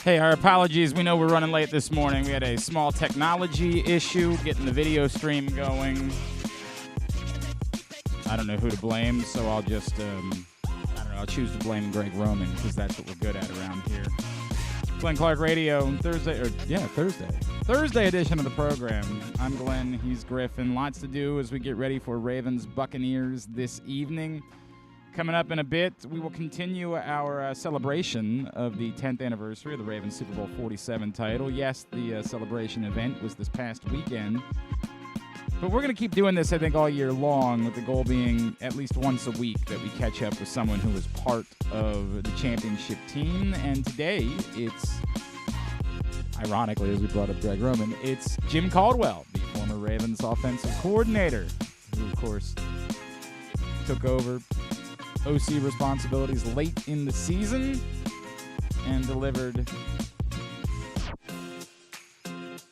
Hey, our apologies. We know we're running late this morning. We had a small technology issue getting the video stream going. I don't know who to blame, so I'll just, I'll choose to blame Greg Roman because that's what we're good at around here. Glenn Clark Radio, Thursday edition of the program. I'm Glenn, he's Griffin. Lots to do as we get ready for Ravens Buccaneers this evening. Coming up in a bit, we will continue our celebration of the 10th anniversary of the Ravens Super Bowl 47 title. Yes, the celebration event was this past weekend. But we're going to keep doing this, I think, all year long, with the goal being at least once a week that we catch up with someone who is part of the championship team. And today, it's, ironically, as we brought up Greg Roman, it's Jim Caldwell, the former Ravens offensive coordinator, who, of course, took over OC responsibilities late in the season and delivered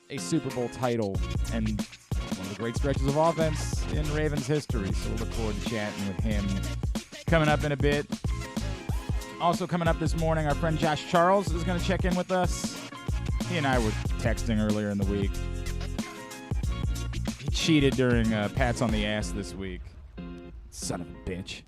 a Super Bowl title and one of the great stretches of offense in Ravens history. So we'll look forward to chatting with him coming up in a bit. Also coming up this morning, our friend Josh Charles is going to check in with us. He and I were texting earlier in the week. He cheated during Pats on the Ass this week. Son of a bitch.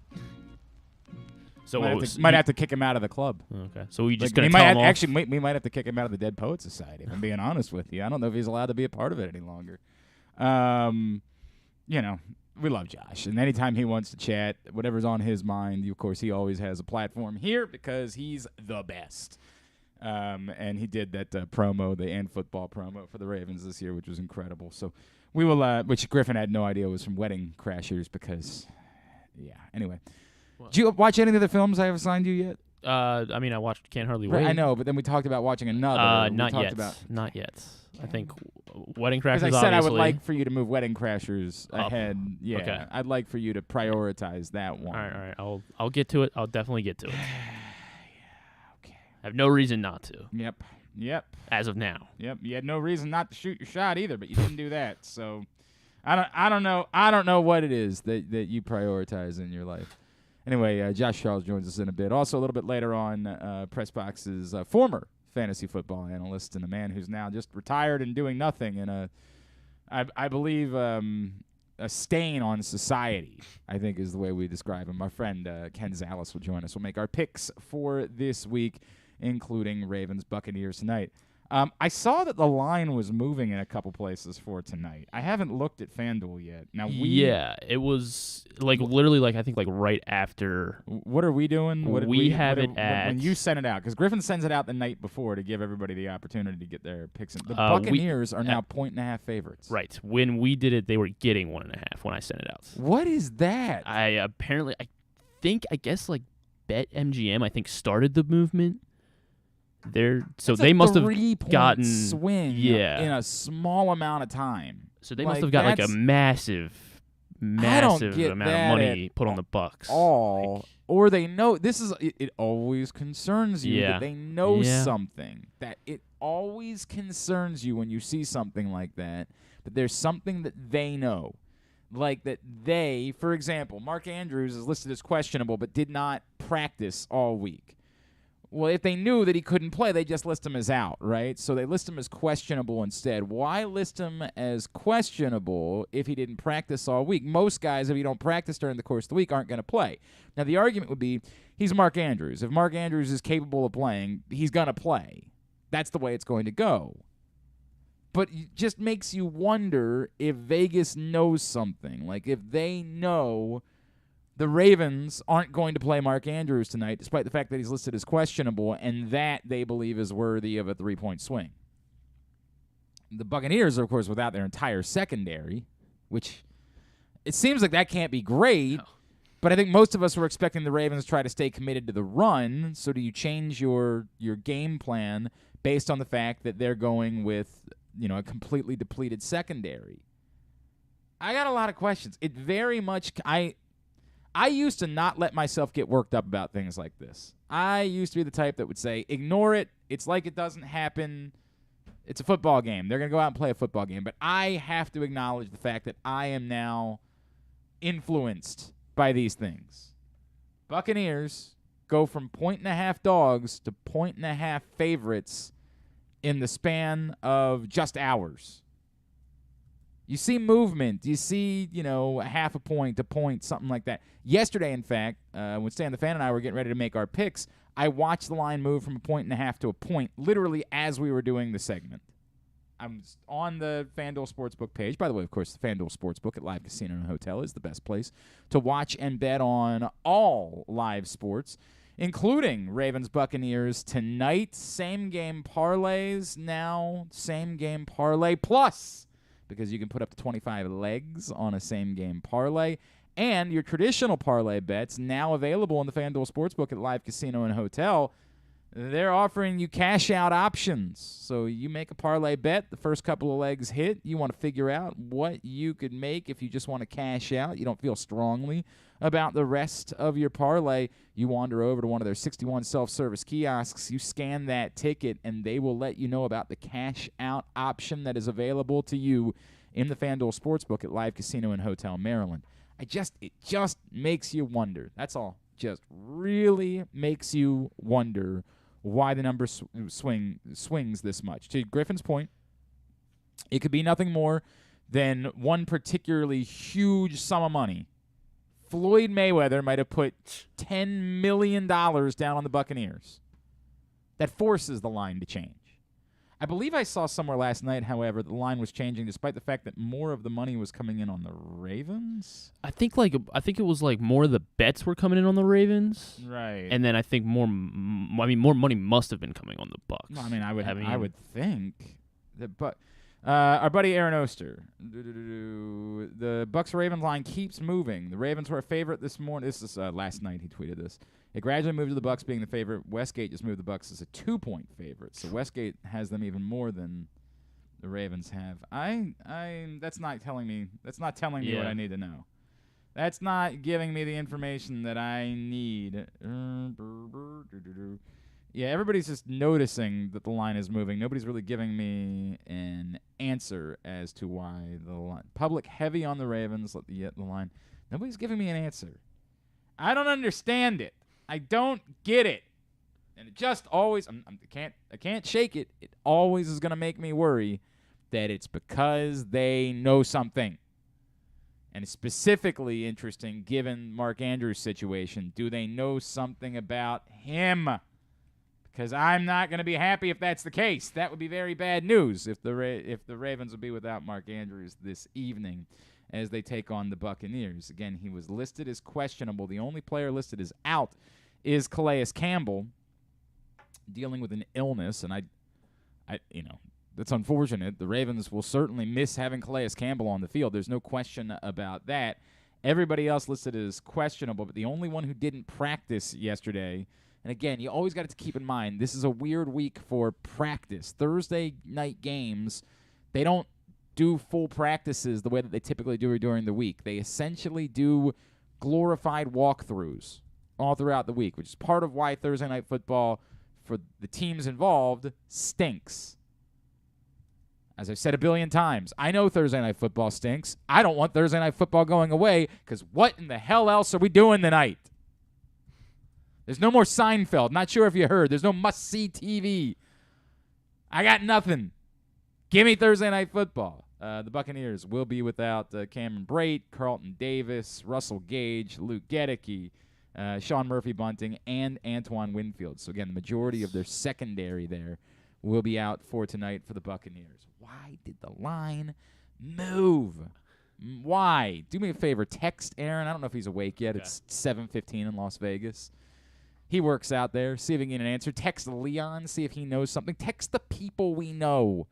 So might have to kick him out of the club. Okay. So we just going to tell him off? Actually, we might have to kick him out of the Dead Poets Society, if I'm being honest with you. I don't know if he's allowed to be a part of it any longer. We love Josh. And anytime he wants to chat, whatever's on his mind, of course, he always has a platform here because he's the best. And he did that promo, the and football promo for the Ravens this year, which was incredible. So we will, which Griffin had no idea was from Wedding Crashers because, anyway. Did you watch any of the films I have assigned you yet? I watched Can't Hardly Wait. I know, but then we talked about watching another. Not yet. I think Wedding Crashers, because I said I would like for you to move Wedding Crashers ahead. Yeah, okay. I'd like for you to prioritize that one. All right. I'll get to it. I'll definitely get to it. Okay. I have no reason not to. Yep. As of now. Yep. You had no reason not to shoot your shot either, but you didn't do that. So I don't know what it is that you prioritize in your life. Anyway, Josh Charles joins us in a bit. Also, a little bit later on, Press Box's former fantasy football analyst and a man who's now just retired and doing nothing in I believe, a stain on society, I think is the way we describe him. Our friend Ken Zalis will join us. We'll make our picks for this week, including Ravens Buccaneers tonight. I saw that the line was moving in a couple places for tonight. I haven't looked at FanDuel yet. Now it was literally I think right after. What are we doing? We have it at when you send it out, because Griffin sends it out the night before to give everybody the opportunity to get their picks in. The Buccaneers are now 1.5 favorites. Right. When we did it, they were getting 1.5 when I sent it out. What is that? I guess BetMGM I think started the movement. They must have gotten swing in a small amount of time. So they must have got a massive amount of money put on the Bucs. Or they know this is. It always concerns you that they know something. That it always concerns you when you see something like that. But there's something that they know. For example, Mark Andrews is listed as questionable, but did not practice all week. Well, if they knew that he couldn't play, they just list him as out, right? So they list him as questionable instead. Why list him as questionable if he didn't practice all week? Most guys, if you don't practice during the course of the week, aren't going to play. Now, the argument would be he's Mark Andrews. If Mark Andrews is capable of playing, he's going to play. That's the way it's going to go. But it just makes you wonder if Vegas knows something. If they know the Ravens aren't going to play Mark Andrews tonight, despite the fact that he's listed as questionable, and that they believe is worthy of a 3-point swing. The Buccaneers are, of course, without their entire secondary, which it seems like that can't be great, but I think most of us were expecting the Ravens to try to stay committed to the run. So do you change your game plan based on the fact that they're going with a completely depleted secondary? I got a lot of questions. It very much I used to not let myself get worked up about things like this. I used to be the type that would say, ignore it. It's like it doesn't happen. It's a football game. They're going to go out and play a football game. But I have to acknowledge the fact that I am now influenced by these things. Buccaneers go from 1.5 dogs to 1.5 favorites in the span of just hours. You see movement. You see, a half a point, something like that. Yesterday, in fact, when Stan the Fan and I were getting ready to make our picks, I watched the line move from 1.5 to a point, literally as we were doing the segment. I'm on the FanDuel Sportsbook page. By the way, of course, the FanDuel Sportsbook at Live Casino and Hotel is the best place to watch and bet on all live sports, including Ravens-Buccaneers tonight. Same-game parlays now. Same-game parlay plus, because you can put up to 25 legs on a same-game parlay. And your traditional parlay bets now available in the FanDuel Sportsbook at Live Casino and Hotel. They're offering you cash-out options. So you make a parlay bet, the first couple of legs hit. You want to figure out what you could make if you just want to cash out. You don't feel strongly about the rest of your parlay. You wander over to one of their 61 self-service kiosks. You scan that ticket, and they will let you know about the cash-out option that is available to you in the FanDuel Sportsbook at Live Casino and Hotel Maryland. It just makes you wonder. That's all. Just really makes you wonder why the number swings this much. To Griffin's point, it could be nothing more than one particularly huge sum of money. Floyd Mayweather might have put $10 million down on the Buccaneers. That forces the line to change. I believe I saw somewhere last night, however, the line was changing despite the fact that more of the money was coming in on the Ravens. I think it was like more of the bets were coming in on the Ravens, right? And then I think more money must have been coming on the Bucks. No, I mean, I would think that, but our buddy Aaron Oster, the Bucks Ravens line keeps moving. The Ravens were a favorite this morning. This is last night. He tweeted this. It gradually moved to the Bucks being the favorite. Westgate just moved the Bucks as a 2-point favorite. So Westgate has them even more than the Ravens have. That's not telling me what I need to know. That's not giving me the information that I need. Yeah, everybody's just noticing that the line is moving. Nobody's really giving me an answer as to why the line. Public heavy on the Ravens. Let the line. Nobody's giving me an answer. I don't understand it. I don't get it, and it just always I can't shake it. It always is going to make me worry that it's because they know something, and it's specifically interesting given Mark Andrews' situation. Do they know something about him? Because I'm not going to be happy if that's the case. That would be very bad news if the Ravens would be without Mark Andrews this evening as they take on the Buccaneers. Again, he was listed as questionable. The only player listed as out is Calais Campbell, dealing with an illness, and I that's unfortunate. The Ravens will certainly miss having Calais Campbell on the field. There's no question about that. Everybody else listed as questionable, but the only one who didn't practice yesterday, and again, you always got to keep in mind, this is a weird week for practice. Thursday night games, they don't do full practices the way that they typically do during the week. They essentially do glorified walkthroughs all throughout the week, which is part of why Thursday Night Football, for the teams involved, stinks. As I've said a billion times, I know Thursday Night Football stinks. I don't want Thursday Night Football going away, because what in the hell else are we doing tonight? There's no more Seinfeld. Not sure if you heard. There's no must-see TV. I got nothing. Give me Thursday Night Football. The Buccaneers will be without Cameron Brate, Carlton Davis, Russell Gage, Luke Gedeke, Sean Murphy-Bunting, and Antoine Winfield. So, again, the majority of their secondary there will be out for tonight for the Buccaneers. Why did the line move? Why? Do me a favor. Text Aaron. I don't know if he's awake yet. Okay. It's 7:15 in Las Vegas. He works out there. See if he can get an answer. Text Leon. See if he knows something. Text the people we know.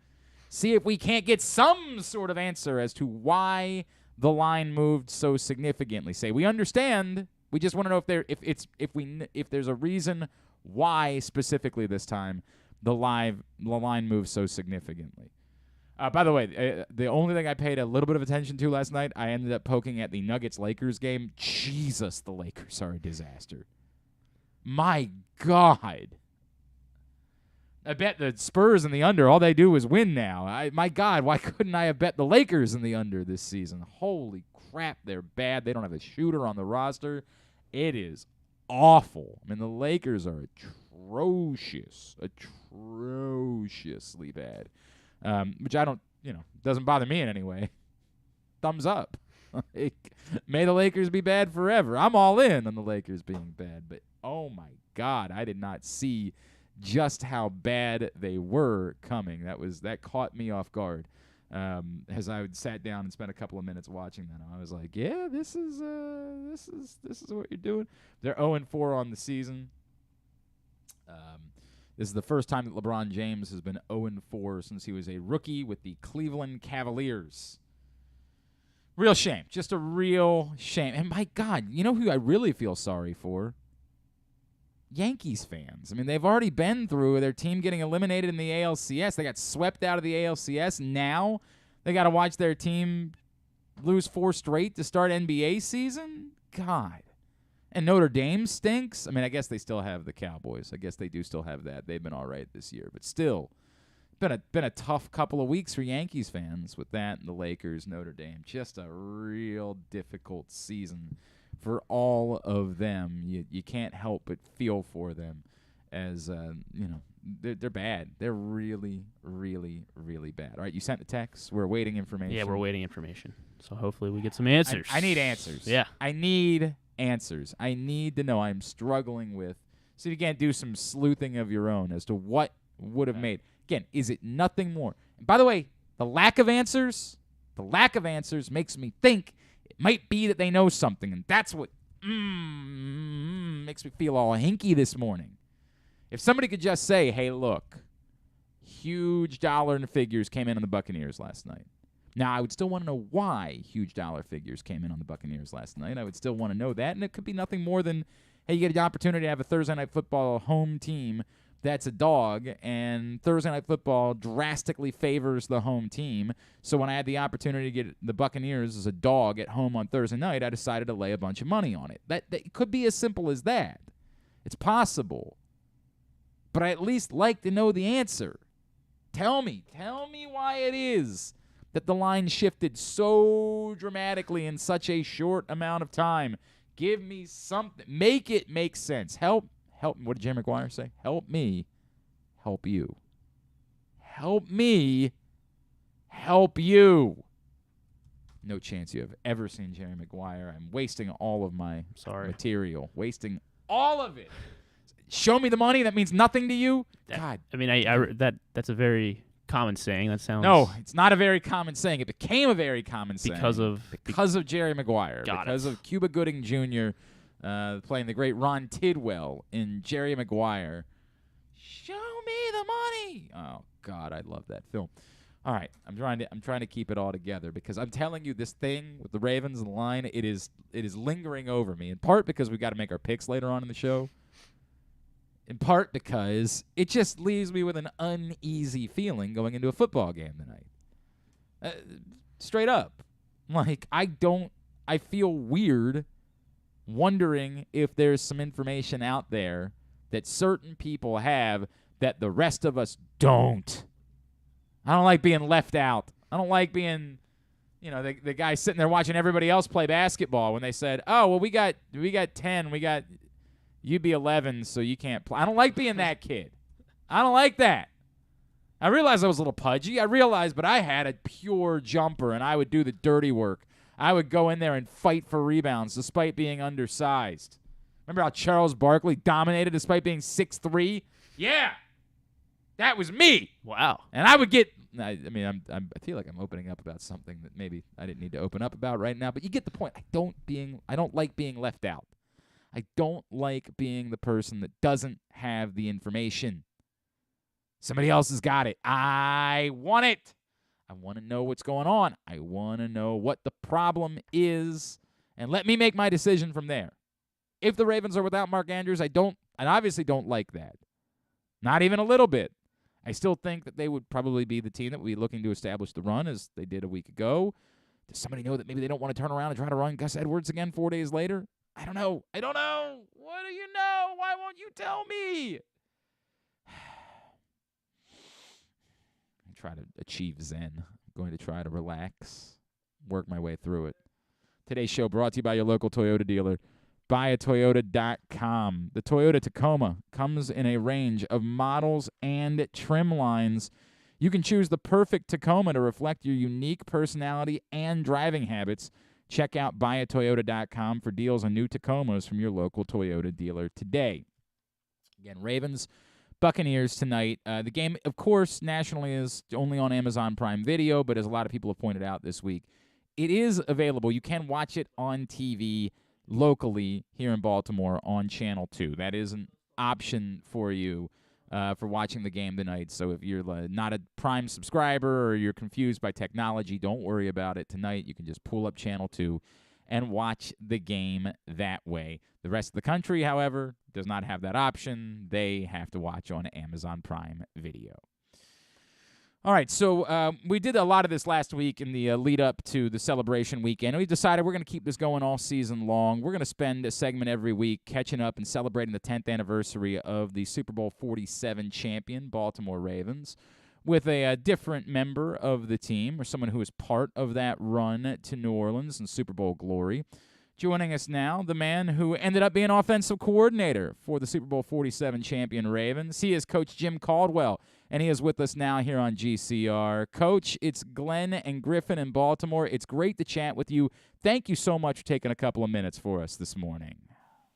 See if we can't get some sort of answer as to why the line moved so significantly. Say, we understand. We just want to know if there's a reason why specifically this time the line moved so significantly. By the way, the only thing I paid a little bit of attention to last night, I ended up poking at the Nuggets-Lakers game. Jesus, the Lakers are a disaster. My God. I bet the Spurs in the under, all they do is win now. My God, why couldn't I have bet the Lakers in the under this season? Holy crap, they're bad. They don't have a shooter on the roster. It is awful. I mean, the Lakers are atrocious. atrociously bad, which I don't, doesn't bother me in any way. Thumbs up. May the Lakers be bad forever. I'm all in on the Lakers being bad, but oh my God, I did not see just how bad they were coming. That caught me off guard. As I sat down and spent a couple of minutes watching that, I was like, yeah, this is what you're doing. They're 0-4 on the season. This is the first time that LeBron James has been 0-4 since he was a rookie with the Cleveland Cavaliers. Real shame. Just a real shame. And my God, you know who I really feel sorry for? Yankees fans. I mean, they've already been through their team getting eliminated in the ALCS. They got swept out of the ALCS. Now they got to watch their team lose 4 straight to start NBA season? God. And Notre Dame stinks. I mean, I guess they still have the Cowboys. I guess they do still have that. They've been all right this year. But still, been a tough couple of weeks for Yankees fans with that and the Lakers, Notre Dame. Just a real difficult season for all of them. You can't help but feel for them as, they're bad. They're really, really, really bad. All right, you sent the text. We're awaiting information. Yeah, we're waiting information. So hopefully we get some answers. I need answers. Yeah. I need answers. I need to know. I'm struggling with. See if you can't do some sleuthing of your own as to what would have made. Again, is it nothing more? And by the way, the lack of answers makes me think it might be that they know something, and that's what makes me feel all hinky this morning. If somebody could just say, hey, look, huge dollar and figures came in on the Buccaneers last night. Now, I would still want to know why huge dollar figures came in on the Buccaneers last night. I would still want to know that, and it could be nothing more than, hey, you get an opportunity to have a Thursday Night Football home team that's a dog, and Thursday Night Football drastically favors the home team. So when I had the opportunity to get the Buccaneers as a dog at home on Thursday night, I decided to lay a bunch of money on it. That could be as simple as that. It's possible. But I at least like to know the answer. Tell me why it is that the line shifted so dramatically in such a short amount of time. Give me something. Make it make sense. Help. What did Jerry Maguire say? Help me help you. Help me help you. No chance you have ever seen Jerry Maguire. I'm wasting all of my material. Wasting all of it. Show me the money. That means nothing to you? God. I mean, that's a very common saying. That sounds... No, it's not a very common saying. It became a very common saying. Because of Jerry Maguire. Because of Cuba Gooding Jr., playing the great Ron Tidwell in Jerry Maguire. Show me the money. Oh God, I love that film. All right, I'm trying to keep it all together because I'm telling you, this thing with the Ravens and the line, it is lingering over me. In part because we got to make our picks later on in the show. In part because it just leaves me with an uneasy feeling going into a football game tonight. Straight up, like I feel weird. Wondering if there's some information out there that certain people have that the rest of us don't. I don't like being left out. I don't like being, the guy sitting there watching everybody else play basketball when they said, oh, well, we got 10, you be 11, so you can't play. I don't like being that kid. I don't like that. I realized I was a little pudgy. But I had a pure jumper, and I would do the dirty work. I would go in there and fight for rebounds despite being undersized. Remember how Charles Barkley dominated despite being 6'3"? Yeah. That was me. Wow. And I would get I feel like I'm opening up about something that maybe I didn't need to open up about right now, but you get the point. I don't like being left out. I don't like being the person that doesn't have the information. Somebody else has got it. I want it. I want to know what's going on. I want to know what the problem is, and let me make my decision from there. If the Ravens are without Mark Andrews, I obviously don't like that. Not even a little bit. I still think that they would probably be the team that would be looking to establish the run as they did a week ago. Does somebody know that maybe they don't want to turn around and try to run Gus Edwards again 4 days later? I don't know. What do you know? Why won't you tell me? Try to achieve zen. I'm going to try to relax, work my way through it. Today's show brought to you by your local Toyota dealer. buyatoyota.com. The Toyota Tacoma comes in a range of models and trim lines. You can choose the perfect Tacoma to reflect your unique personality and driving habits. Check out buyatoyota.com for deals on new Tacomas from your local Toyota dealer today. Again, Ravens, Buccaneers tonight. The game, of course, nationally is only on Amazon Prime Video, but as a lot of people have pointed out this week, it is available. You can watch it on TV locally here in Baltimore on Channel 2. That is an option for you for watching the game tonight. So if you're not a Prime subscriber or you're confused by technology, don't worry about it tonight. You can just pull up Channel 2 and watch the game that way. The rest of the country, however, does not have that option. They have to watch on Amazon Prime Video. All right, so we did a lot of this last week in the lead up to the celebration weekend. We decided we're going to keep this going all season long. We're going to spend a segment every week catching up and celebrating the 10th anniversary of the Super Bowl 47 champion Baltimore Ravens with a different member of the team or someone who is part of that run to New Orleans and Super Bowl glory. Joining us now, the man who ended up being offensive coordinator for the Super Bowl 47 champion Ravens. He is Coach Jim Caldwell, and he is with us now here on GCR. Coach, it's Glenn and Griffin in Baltimore. It's great to chat with you. Thank you so much for taking a couple of minutes for us this morning.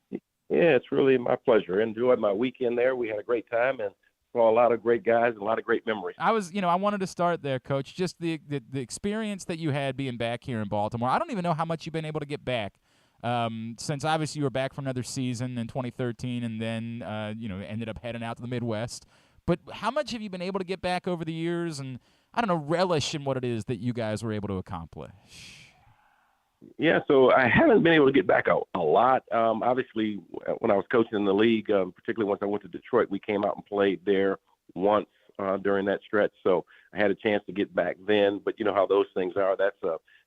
Yeah, it's really my pleasure. Enjoyed my weekend there. We had a great time and saw a lot of great guys and a lot of great memories. I wanted to start there, Coach. Just the experience that you had being back here in Baltimore. I don't even know how much you've been able to get back. Since obviously you were back for another season in 2013 and then, ended up heading out to the Midwest. But how much have you been able to get back over the years and, relish in what it is that you guys were able to accomplish? Yeah, so I haven't been able to get back a lot. Obviously, when I was coaching in the league, particularly once I went to Detroit, we came out and played there once during that stretch. So I had a chance to get back then. But you know how those things are. That's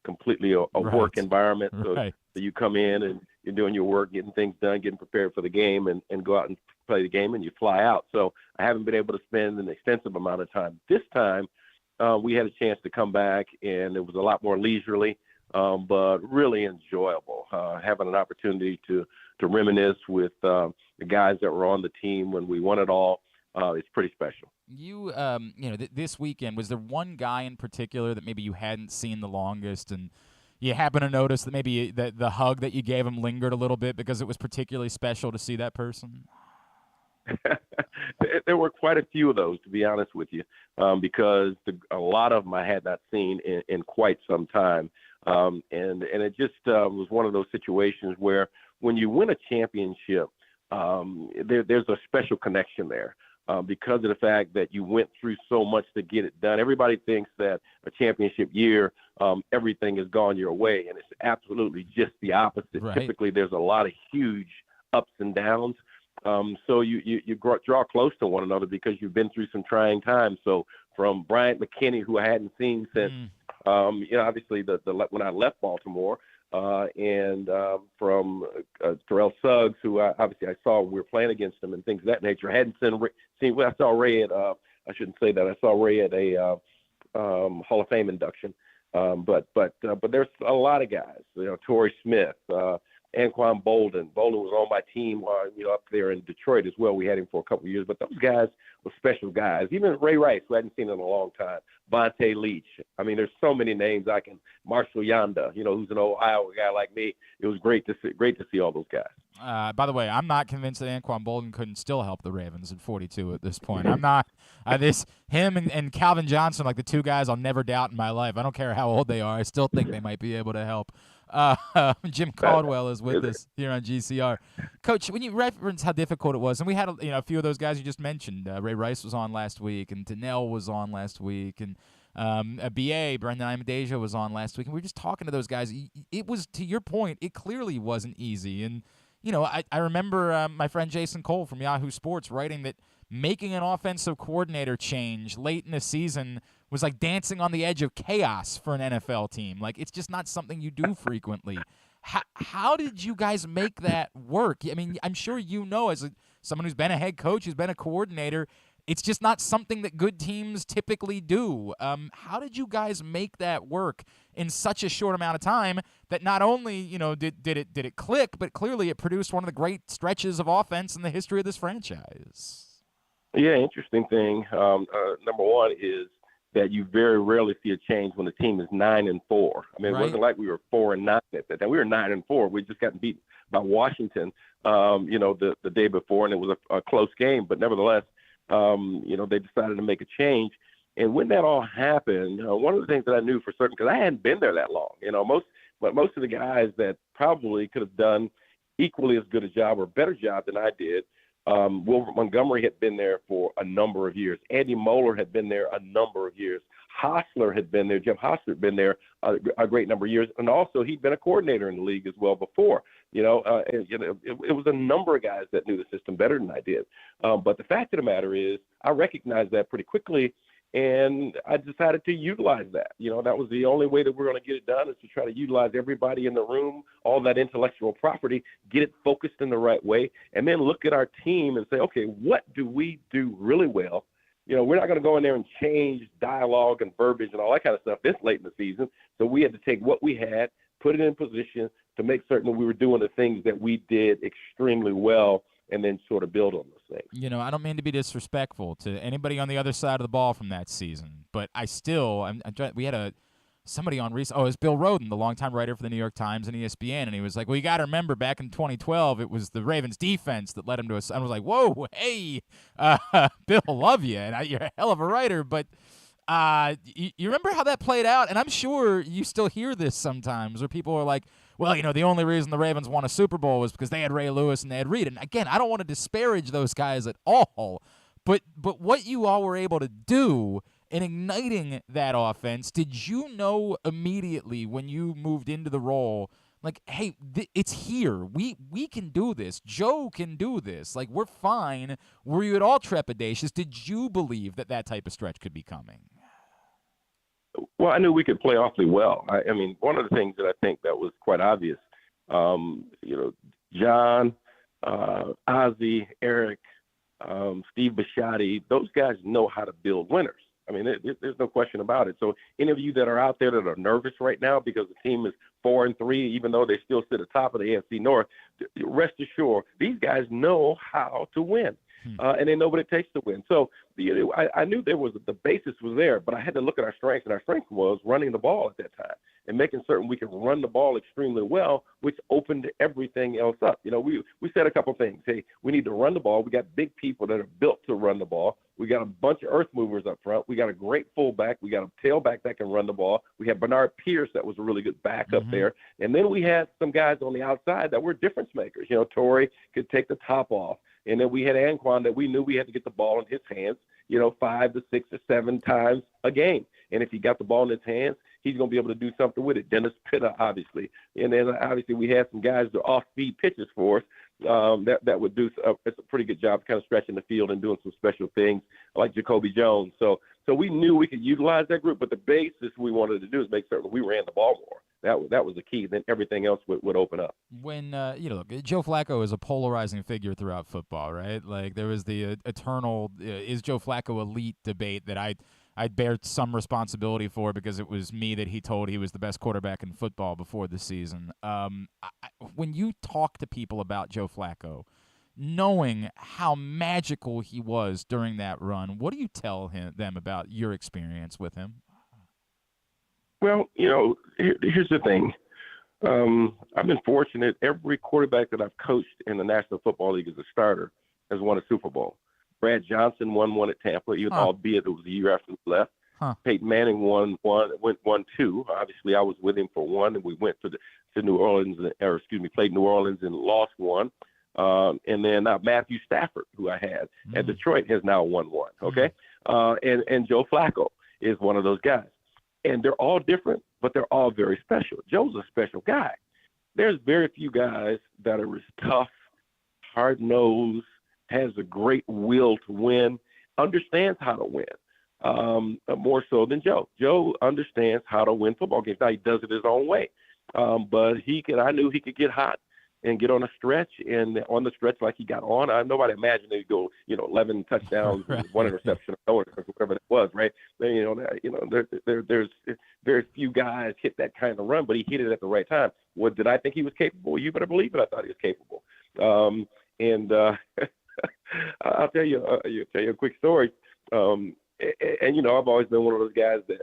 completely a right. work environment. Right. So you come in and you're doing your work, getting things done, getting prepared for the game, and go out and play the game, and you fly out. So I haven't been able to spend an extensive amount of time. This time, we had a chance to come back, and it was a lot more leisurely, but really enjoyable. Having an opportunity to reminisce with the guys that were on the team when we won it all, it's pretty special. You, this weekend, was there one guy in particular that maybe you hadn't seen the longest, and you happen to notice that maybe the hug that you gave him lingered a little bit because it was particularly special to see that person? There were quite a few of those, to be honest with you, because a lot of them I had not seen in quite some time. And it just was one of those situations where when you win a championship, there's a special connection there. Because of the fact that you went through so much to get it done. Everybody thinks that a championship year, everything has gone your way, and it's absolutely just the opposite. Right. Typically, there's a lot of huge ups and downs. So you draw close to one another because you've been through some trying times. So from Bryant McKinney, who I hadn't seen since, obviously when I left Baltimore, and from Terrell Suggs, who obviously I saw when we were playing against him and things of that nature. I hadn't seen. Well, I saw Ray at. I shouldn't say that. I saw Ray at a Hall of Fame induction. But there's a lot of guys. Torrey Smith, Anquan Bolden. Bolden was on my team while up there in Detroit as well. We had him for a couple of years. But those guys were special guys. Even Ray Rice, who I hadn't seen in a long time. Vontae Leach. I mean, there's so many names I can. Marshall Yanda, who's an old Iowa guy like me. It was great to see all those guys. By the way, I'm not convinced that Anquan Bolden couldn't still help the Ravens at 42 at this point. I'm not. Him and Calvin Johnson, like the two guys I'll never doubt in my life. I don't care how old they are. I still think they might be able to help. Jim Caldwell is with us here on GCR. Coach, when you reference how difficult it was, and we had a few of those guys you just mentioned. Ray Rice was on last week, and Donnell was on last week, and BA, Brendan Amadeja, was on last week, and we were just talking to those guys. It was, to your point, it clearly wasn't easy. And, I remember my friend Jason Cole from Yahoo Sports writing that making an offensive coordinator change late in the season was like dancing on the edge of chaos for an NFL team. Like, it's just not something you do frequently. How did you guys make that work? I mean, I'm sure as someone who's been a head coach, who's been a coordinator, it's just not something that good teams typically do. How did you guys make that work in such a short amount of time? that not only did it click, but clearly it produced one of the great stretches of offense in the history of this franchise. Yeah, interesting thing. Number one is that you very rarely see a change when the team is 9-4. I mean, right. It wasn't like we were 4-9 at that time. We were 9-4. We just got beat by Washington, the day before, and it was a close game. But nevertheless, they decided to make a change. And when that all happened, one of the things that I knew for certain, because I hadn't been there that long, most of the guys that probably could have done equally as good a job or better job than I did. Wilbert Montgomery had been there for a number of years. Andy Moeller had been there a number of years. Hostler had been there. Jeff Hostler had been there a great number of years. And also he'd been a coordinator in the league as well before. It was a number of guys that knew the system better than I did. But the fact of the matter is I recognized that pretty quickly, and I decided to utilize that. That was the only way that we're going to get it done, is to try to utilize everybody in the room, all that intellectual property, get it focused in the right way, and then look at our team and say, okay, what do we do really well? We're not going to go in there and change dialogue and verbiage and all that kind of stuff this late in the season. So we had to take what we had, put it in position to make certain that we were doing the things that we did extremely well, and then sort of build on those things. I don't mean to be disrespectful to anybody on the other side of the ball from that season, but we had somebody on recent. Oh, it was Bill Roden, the longtime writer for the New York Times and ESPN, and he was like, "Well, you got to remember, back in 2012, it was the Ravens' defense that led him to a." I was like, "Whoa, hey, Bill, love you, and you're a hell of a writer, but." You remember how that played out? And I'm sure you still hear this sometimes where people are like, well, the only reason the Ravens won a Super Bowl was because they had Ray Lewis and they had Reed. And again, I don't want to disparage those guys at all, but what you all were able to do in igniting that offense, did you know immediately when you moved into the role, like, hey, it's here. We can do this. Joe can do this. Like, we're fine. Were you at all trepidatious? Did you believe that type of stretch could be coming? Well, I knew we could play awfully well. I mean, one of the things that I think that was quite obvious, John, Ozzie, Eric, Steve Bisciotti, those guys know how to build winners. I mean, there's no question about it. So any of you that are out there that are nervous right now because the team is 4-3, even though they still sit atop of the AFC North, rest assured, these guys know how to win. And they know what it takes to win. So I knew the basis was there, but I had to look at our strengths, and our strength was running the ball at that time and making certain we could run the ball extremely well, which opened everything else up. We said a couple things. Hey, we need to run the ball. We got big people that are built to run the ball. We got a bunch of earth movers up front. We got a great fullback. We got a tailback that can run the ball. We had Bernard Pierce that was a really good back up there. And then we had some guys on the outside that were difference makers. Torrey could take the top off. And then we had Anquan that we knew we had to get the ball in his hands, 5 to 6 or 7 times a game. And if he got the ball in his hands, he's going to be able to do something with it. Dennis Pitta, obviously. And then obviously we had some guys that are off-speed pitches for us that would do it's a pretty good job kind of stretching the field and doing some special things like Jacoby Jones. So we knew we could utilize that group, but the basis we wanted to do is make certain we ran the ball more. That was the key. Then everything else would open up. When look, Joe Flacco is a polarizing figure throughout football, right? Like there was the eternal is Joe Flacco elite debate that I'd bear some responsibility for because it was me that he told he was the best quarterback in football before the season. When you talk to people about Joe Flacco, knowing how magical he was during that run, what do you tell them about your experience with him? Well, here's the thing. I've been fortunate. Every quarterback that I've coached in the National Football League as a starter has won a Super Bowl. Brad Johnson won one at Tampa, albeit it was a year after he left. Peyton Manning won 2. Obviously, I was with him for 1, and we went to New Orleans, played New Orleans and lost 1. And then Matthew Stafford, who I had at Detroit, has now won 1. Okay, and Joe Flacco is one of those guys. And they're all different, but they're all very special. Joe's a special guy. There's very few guys that are as tough, hard-nosed, has a great will to win, understands how to win, more so than Joe. Joe understands how to win football games. Now, he does it his own way. But I knew he could get hot. and get on a stretch, and on the stretch like he got on, nobody imagined he'd go, 11 touchdowns, Right. one interception, or no interception, whatever it was, right? There's very few guys hit that kind of run, but he hit it at the right time. What did I think he was capable? You better believe it. I thought he was capable. And I'll tell you a quick story. I've always been one of those guys that,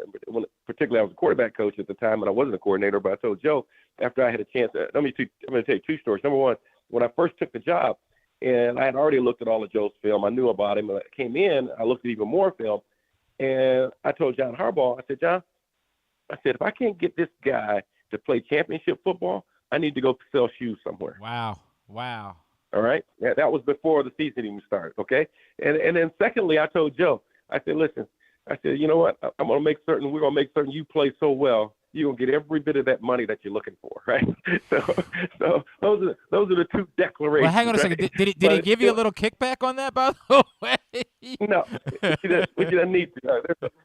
particularly I was a quarterback coach at the time, and I wasn't a coordinator. But I told Joe after I had a chance. I'm going to tell you two stories. Number one, when I first took the job, and I had already looked at all of Joe's film, I knew about him. When I came in, I looked at even more film, and I told John Harbaugh, I said, John, if I can't get this guy to play championship football, I need to go sell shoes somewhere. Wow. All right. Yeah, that was before the season even started. Okay. And then secondly, I told Joe, I said, listen, you know what? we're going to make certain you play so well, you're going to get every bit of that money that you're looking for. Right. So those are the two declarations. Well, hang on a second. Did he give you a little kickback on that, by the way? No, he doesn't need to.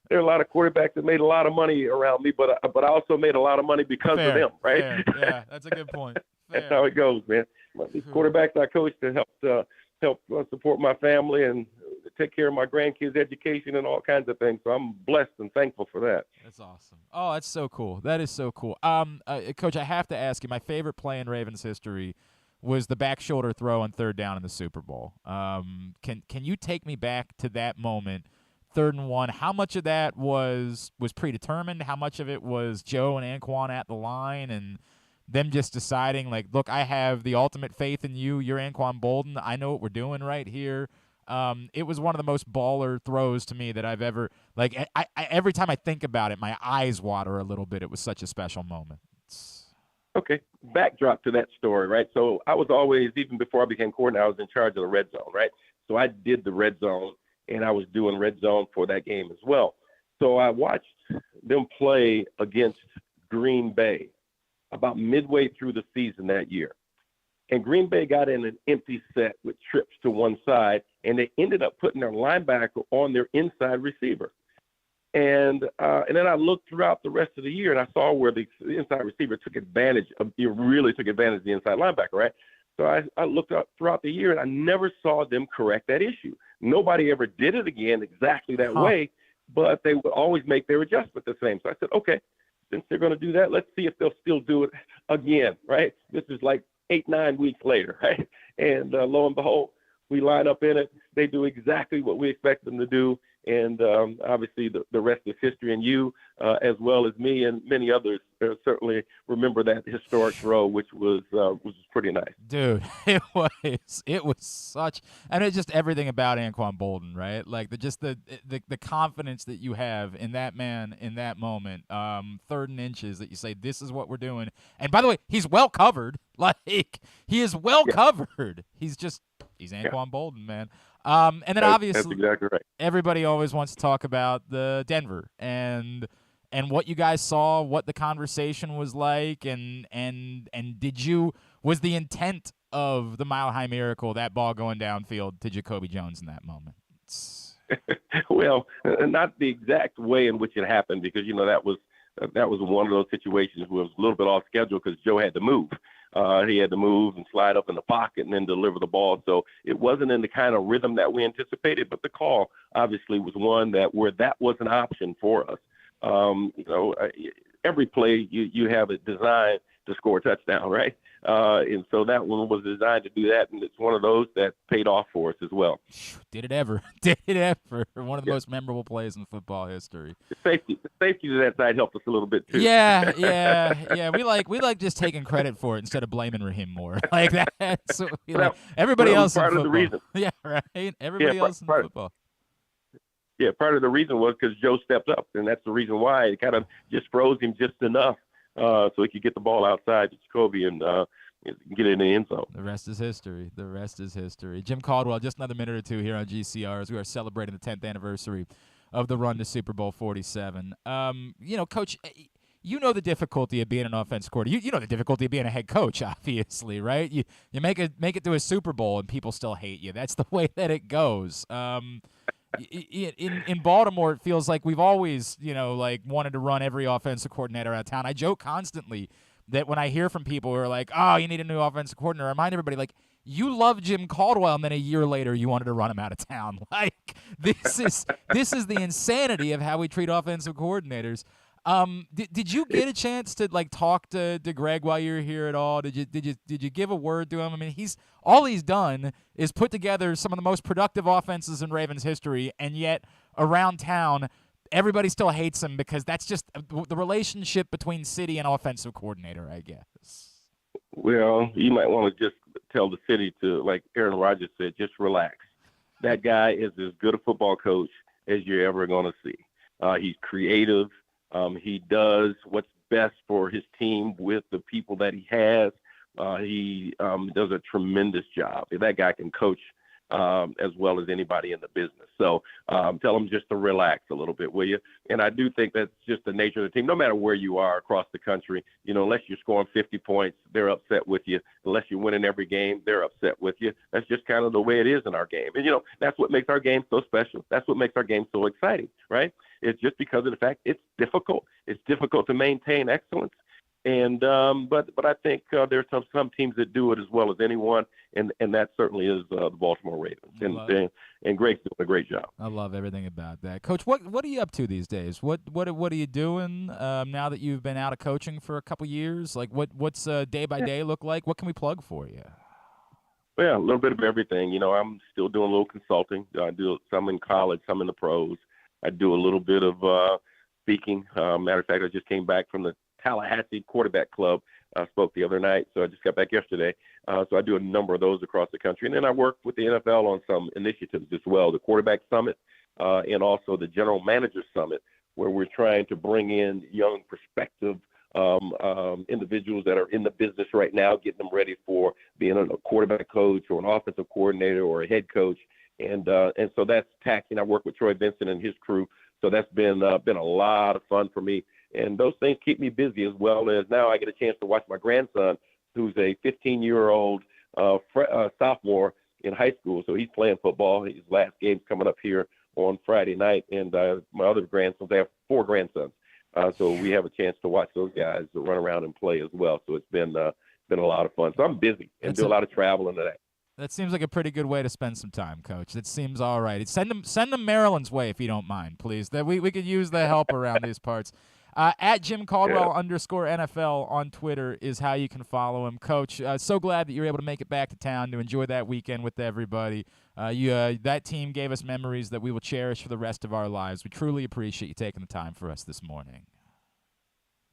There are a lot of quarterbacks that made a lot of money around me, but I also made a lot of money because of them. Right. Fair. Yeah, that's a good point. That's how it goes, man. These quarterbacks I coached to help support my family and take care of my grandkids' education and all kinds of things. So I'm blessed and thankful for that. That's awesome. Oh, that's so cool. That is so cool. Coach, I have to ask you, my favorite play in Ravens history was the back shoulder throw on 3rd down in the Super Bowl. Can you take me back to that moment, 3rd and 1? How much of that was predetermined? How much of it was Joe and Anquan at the line and them just deciding, like, look, I have the ultimate faith in you. You're Anquan Bolden. I know what we're doing right here. It was one of the most baller throws to me that I've ever, like, I every time I think about it, my eyes water a little bit. It was such a special moment. Okay, backdrop to that story, right? So I was always, even before I became coordinator, I was in charge of the red zone, right? So I did the red zone, and I was doing red zone for that game as well. So I watched them play against Green Bay about midway through the season that year. And Green Bay got in an empty set with trips to one side, and they ended up putting their linebacker on their inside receiver. And then I looked throughout the rest of the year, and I saw where the inside receiver took advantage of the inside linebacker, right? So I looked up throughout the year, and I never saw them correct that issue. Nobody ever did it again exactly that way, but they would always make their adjustment the same. So I said, okay, since they're going to do that, let's see if they'll still do it again, right? This is like 8-9 weeks later, right? And lo and behold, we line up in it. They do exactly what we expect them to do. And obviously the rest is history. And you, as well as me and many others, certainly remember that historic throw, which was pretty nice. Dude, it was such, and it's just everything about Anquan Bolden, right? Like the confidence that you have in that man in that moment, 3rd and inches, that you say, this is what we're doing. And by the way, he's well covered. Like, he is well covered. He's Anquan Bolden, man. And then obviously, that's exactly right. Everybody always wants to talk about the Denver and what you guys saw, what the conversation was like, and was the intent of the Mile High Miracle, that ball going downfield to Jacoby Jones in that moment? Well, not the exact way in which it happened, because that was one of those situations where it was a little bit off schedule because Joe had to move. He had to move and slide up in the pocket and then deliver the ball. So it wasn't in the kind of rhythm that we anticipated, but the call obviously was one where that was an option for us. Every play you have it designed to score a touchdown, right? And so that one was designed to do that, and it's one of those that paid off for us as well. Did it ever. One of the most memorable plays in football history. The safety to that side helped us a little bit too. Yeah. We like just taking credit for it instead of blaming Raheem more. Like that's everybody else in football. Part of the reason. Yeah, right. Everybody else in football. Yeah, part of the reason was because Joe stepped up, and that's the reason why it kind of just froze him just enough so he could get the ball outside to Jacoby and get it in the end zone. The rest is history. Jim Caldwell, just another minute or two here on GCR as we are celebrating the 10th anniversary of the run to Super Bowl 47. Coach, you know the difficulty of being an offensive coordinator. You know the difficulty of being a head coach, obviously, right? You make it to a Super Bowl and people still hate you. That's the way that it goes. In Baltimore, it feels like we've always, wanted to run every offensive coordinator out of town. I joke constantly that when I hear from people who are like, oh, you need a new offensive coordinator, I remind everybody, like, you love Jim Caldwell, and then a year later you wanted to run him out of town. Like, this is the insanity of how we treat offensive coordinators. Did you get a chance to like talk to Greg while you were here at all? Did you give a word to him? I mean, he's done is put together some of the most productive offenses in Ravens history, and yet around town everybody still hates him because that's just the relationship between city and offensive coordinator, I guess. Well, you might want to just tell the city to, like Aaron Rodgers said, just relax. That guy is as good a football coach as you're ever going to see. He's creative. He does what's best for his team with the people that he has. He does a tremendous job. That guy can coach as well as anybody in the business. So tell him just to relax a little bit, will you? And I do think that's just the nature of the team. No matter where you are across the country, unless you're scoring 50 points, they're upset with you. Unless you're winning every game, they're upset with you. That's just kind of the way it is in our game. And, that's what makes our game so special. That's what makes our game so exciting, right? It's just because of the fact it's difficult. It's difficult to maintain excellence. And but I think there's some teams that do it as well as anyone, and that certainly is the Baltimore Ravens. And Greg's doing a great job. I love everything about that, Coach. What are you up to these days? What are you doing now that you've been out of coaching for a couple years? Like what's day by day look like? What can we plug for you? Well, a little bit of everything. I'm still doing a little consulting. I do some in college, some in the pros. I do a little bit of speaking. Matter of fact, I just came back from the Tallahassee Quarterback Club. I spoke the other night, so I just got back yesterday. So I do a number of those across the country. And then I work with the NFL on some initiatives as well, the Quarterback Summit and also the General Manager Summit, where we're trying to bring in young prospective individuals that are in the business right now, getting them ready for being a quarterback coach or an offensive coordinator or a head coach. And so that's taxing. I work with Troy Vincent and his crew. So that's been a lot of fun for me. And those things keep me busy, as well as now I get a chance to watch my grandson, who's a 15-year-old sophomore in high school. So he's playing football. His last game's coming up here on Friday night. And my other grandsons, I have 4 grandsons. So we have a chance to watch those guys run around and play as well. So it's been a lot of fun. So I'm busy and do a lot of traveling today. That seems like a pretty good way to spend some time, Coach. That seems all right. Send them Maryland's way if you don't mind, please. That we could use the help around these parts. At Jim Caldwell _NFL on Twitter is how you can follow him. Coach, so glad that you're able to make it back to town to enjoy that weekend with everybody. That team gave us memories that we will cherish for the rest of our lives. We truly appreciate you taking the time for us this morning.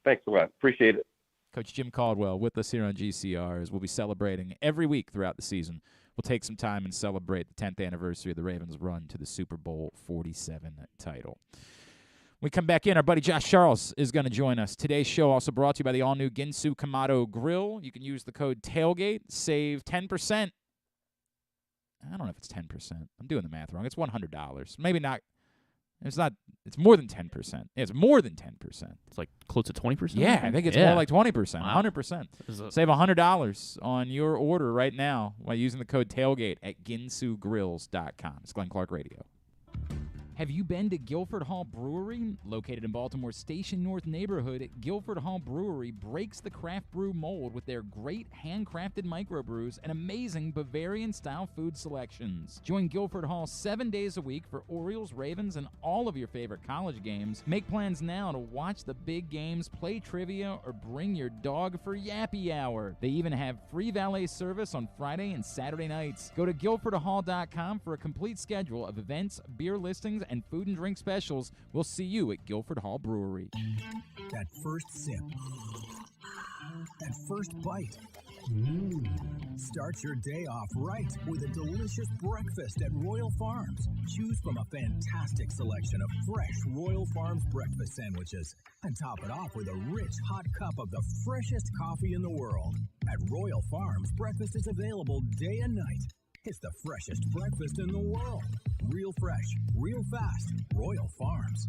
Thanks a lot. Appreciate it. Coach Jim Caldwell with us here on GCR, as we'll be celebrating every week throughout the season. We'll take some time and celebrate the 10th anniversary of the Ravens' run to the Super Bowl 47 title. When we come back in, our buddy Josh Charles is going to join us. Today's show also brought to you by the all-new Ginsu Kamado Grill. You can use the code TAILGATE, save 10%. I don't know if it's 10%. I'm doing the math wrong. It's $100. Maybe not. It's not. It's more than 10%. It's more than 10%. It's like close to 20%. Yeah, I think it's more like 20%. Wow. 100%. Save $100 on your order right now by using the code TAILGATE at ginsugrills.com. It's Glenn Clark Radio. Have you been to Guilford Hall Brewery? Located in Baltimore's Station North neighborhood, Guilford Hall Brewery breaks the craft brew mold with their great handcrafted microbrews and amazing Bavarian-style food selections. Join Guilford Hall 7 days a week for Orioles, Ravens, and all of your favorite college games. Make plans now to watch the big games, play trivia, or bring your dog for Yappy Hour. They even have free valet service on Friday and Saturday nights. Go to guilfordhall.com for a complete schedule of events, beer listings, and food and drink specials. We'll see you at Guilford Hall Brewery. That first sip. That first bite. Start your day off right with a delicious breakfast at Royal Farms. Choose from a fantastic selection of fresh Royal Farms breakfast sandwiches and top it off with a rich hot cup of the freshest coffee in the world. At Royal Farms, breakfast is available day and night. It's the freshest breakfast in the world. Real fresh, real fast. Royal Farms.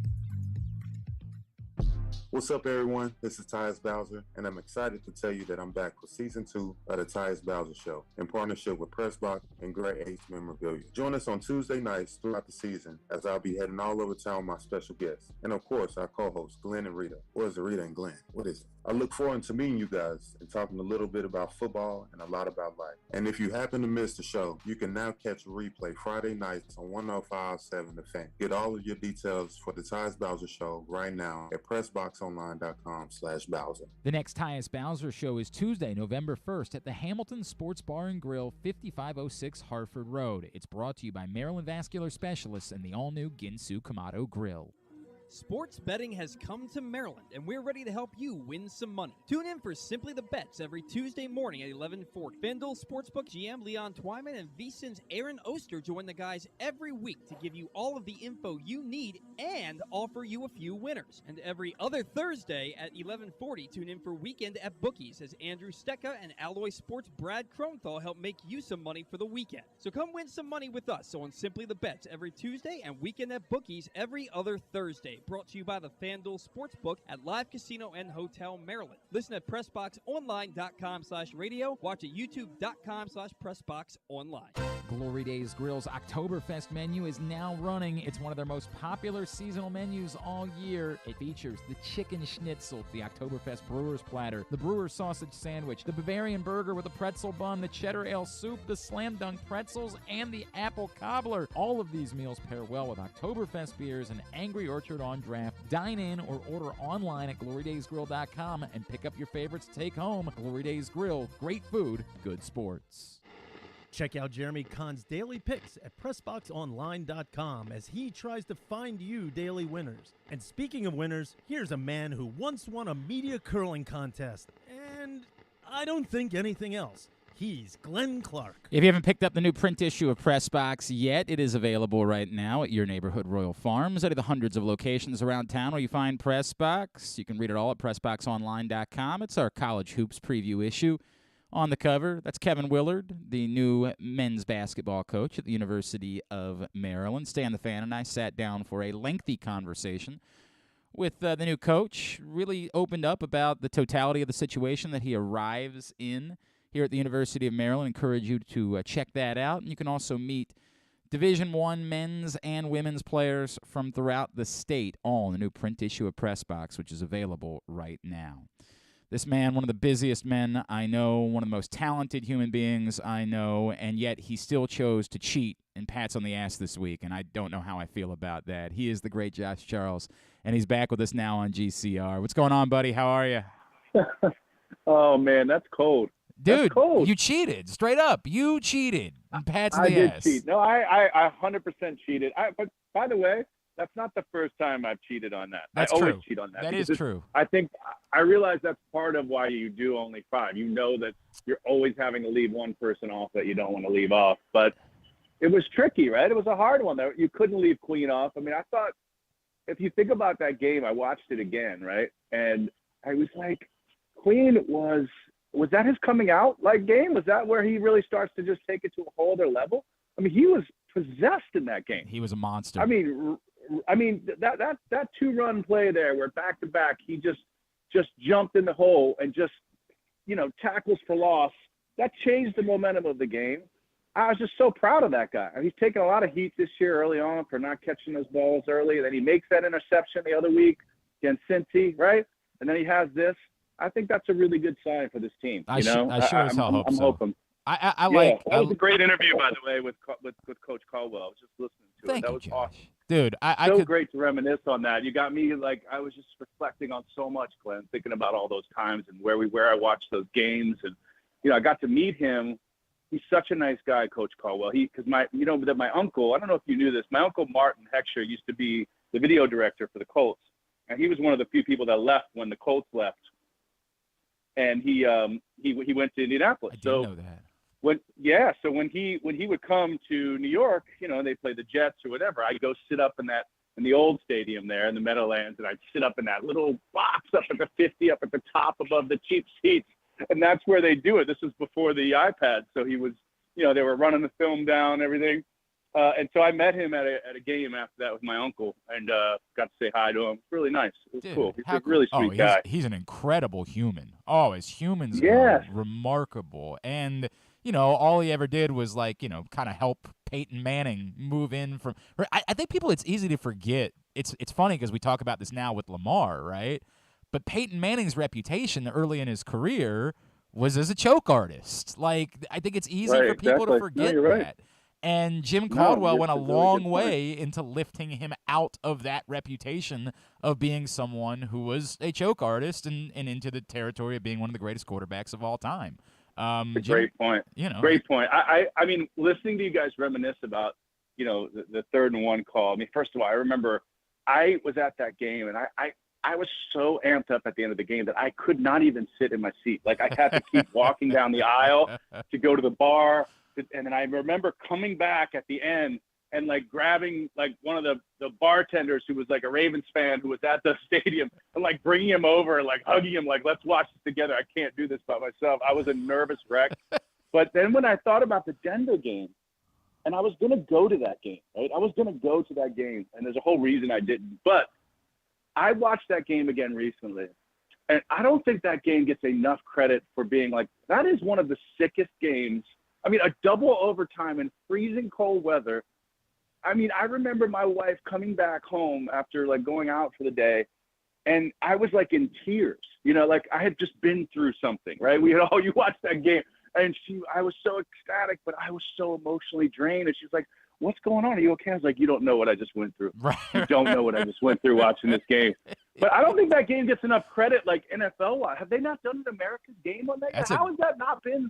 What's up, everyone? This is Tyus Bowser, and I'm excited to tell you that I'm back for Season 2 of The Tyus Bowser Show in partnership with Pressbox and Great H Memorabilia. Join us on Tuesday nights throughout the season, as I'll be heading all over town with my special guests. And, of course, our co-hosts, Glenn and Rita. Or is it Rita and Glenn? What is it? I look forward to meeting you guys and talking a little bit about football and a lot about life. And if you happen to miss the show, you can now catch a replay Friday nights on 105.7 The Fan. Get all of your details for the Tyus Bowser Show right now at PressBoxOnline.com/Bowser. The next Tyus Bowser Show is Tuesday, November 1st at the Hamilton Sports Bar and Grill, 5506 Hartford Road. It's brought to you by Maryland Vascular Specialists and the all-new Ginsu Kamado Grill. Sports betting has come to Maryland, and we're ready to help you win some money. Tune in for Simply the Bets every Tuesday morning at 11:40. FanDuel Sportsbook GM Leon Twyman and VSiN's Aaron Oster join the guys every week to give you all of the info you need and offer you a few winners. And every other Thursday at 11:40, tune in for Weekend at Bookies as Andrew Stecca and Alloy Sports' Brad Kronthal help make you some money for the weekend. So come win some money with us on Simply the Bets every Tuesday and Weekend at Bookies every other Thursday. Brought to you by the FanDuel Sportsbook at Live Casino and Hotel Maryland. Listen at PressBoxOnline.com/radio. Watch at YouTube.com/PressBoxOnline. Glory Days Grill's Oktoberfest menu is now running. It's one of their most popular seasonal menus all year. It features the chicken schnitzel, the Oktoberfest brewer's platter, the brewer's sausage sandwich, the Bavarian burger with a pretzel bun, the cheddar ale soup, the slam dunk pretzels, and the apple cobbler. All of these meals pair well with Oktoberfest beers and Angry Orchard on draft. Dine in or order online at glorydaysgrill.com and pick up your favorites to take home. Glory Days Grill, great food, good sports. Check out Jeremy Kahn's daily picks at PressBoxOnline.com as he tries to find you daily winners. And speaking of winners, here's a man who once won a media curling contest, and I don't think anything else. He's Glenn Clark. If you haven't picked up the new print issue of PressBox yet, it is available right now at your neighborhood Royal Farms, at the hundreds of locations around town where you find PressBox. You can read it all at PressBoxOnline.com. It's our college hoops preview issue. On the cover, that's Kevin Willard, the new men's basketball coach at the University of Maryland. Stan the Fan and I sat down for a lengthy conversation with the new coach. Really opened up about the totality of the situation that he arrives in here at the University of Maryland. Encourage you to check that out. And you can also meet Division I men's and women's players from throughout the state, all in the new print issue of PressBox, which is available right now. This man, one of the busiest men I know, one of the most talented human beings I know, and yet he still chose to cheat and pats on the ass this week, and I don't know how I feel about that. He is the great Josh Charles, and he's back with us now on GCR. What's going on, buddy? How are you? Oh, man, that's cold. Dude, you cheated. Straight up. You cheated. And pats on the ass. I did cheat. No, I 100% cheated. But by the way, that's not the first time I've cheated on that. That's I true. always cheat on that. That is true. I think I realize that's part of why you do only 5. You know that you're always having to leave one person off that you don't want to leave off. But it was tricky, right? It was a hard one. You couldn't leave Queen off. I mean, I thought, if you think about that game, I watched it again, right? And I was like, Queen was that his coming out like game? Was that where he really starts to just take it to a whole other level? I mean, he was possessed in that game. He was a monster. I mean that 2-run play there where back to back he just jumped in the hole and just tackles for loss. That changed the momentum of the game. I was just so proud of that guy. He's taken a lot of heat this year early on for not catching those balls early. Then he makes that interception the other week against Cincy, right? And then he has this. I think that's a really good sign for this team. I sure as hell hope so. I'm hoping. I like. That was a great interview, by the way, with Coach Caldwell. I was just listening to it. That was awesome. Dude, I could great to reminisce on that. You got me I was just reflecting on so much, Glenn, thinking about all those times and where I watched those games, and I got to meet him. He's such a nice guy, Coach Caldwell. Because that my uncle, I don't know if you knew this, my uncle Martin Heckscher used to be the video director for the Colts, and he was one of the few people that left when the Colts left, and he went to Indianapolis. I didn't know that. So when he would come to New York, they play the Jets or whatever, I'd go sit up in the old stadium there in the Meadowlands, and I'd sit up in that little box up at the 50, up at the top above the cheap seats, and that's where they do it. This was before the iPad, so he was, they were running the film down, everything, and so I met him at a game after that with my uncle, and got to say hi to him. Really nice. It was cool. He's a really sweet guy. He's an incredible human. Oh, his humans are remarkable, and all he ever did was kind of help Peyton Manning move in from. I think it's easy to forget. It's funny because we talk about this now with Lamar, right? But Peyton Manning's reputation early in his career was as a choke artist. Like, I think it's easy for people to forget that. And Jim Caldwell went a long way into lifting him out of that reputation of being someone who was a choke artist and into the territory of being one of the greatest quarterbacks of all time. Great point. Great point. I mean, listening to you guys reminisce about, the 3rd and 1 call. I mean, first of all, I remember I was at that game, and I was so amped up at the end of the game that I could not even sit in my seat. Like, I had to keep walking down the aisle to go to the bar. And then I remember coming back at the end and like grabbing like one of the bartenders who was like a Ravens fan who was at the stadium and like bringing him over and like hugging him, like, let's watch this together. I can't do this by myself. I was a nervous wreck. But then when I thought about the Denver game, and I was going to go to that game, right? I was going to go to that game, and there's a whole reason I didn't. But I watched that game again recently, and I don't think that game gets enough credit for being like, that is one of the sickest games. I mean, a double overtime in freezing cold weather. I mean, I remember my wife coming back home after like going out for the day, and I was like in tears, like I had just been through something, right? You watched that game, and I was so ecstatic, but I was so emotionally drained. And she's like, what's going on? Are you okay? I was like, you don't know what I just went through. Right. You don't know what I just went through watching this game. But I don't think that game gets enough credit, like NFL-wise. Have they not done an America's game on that? How has that not been?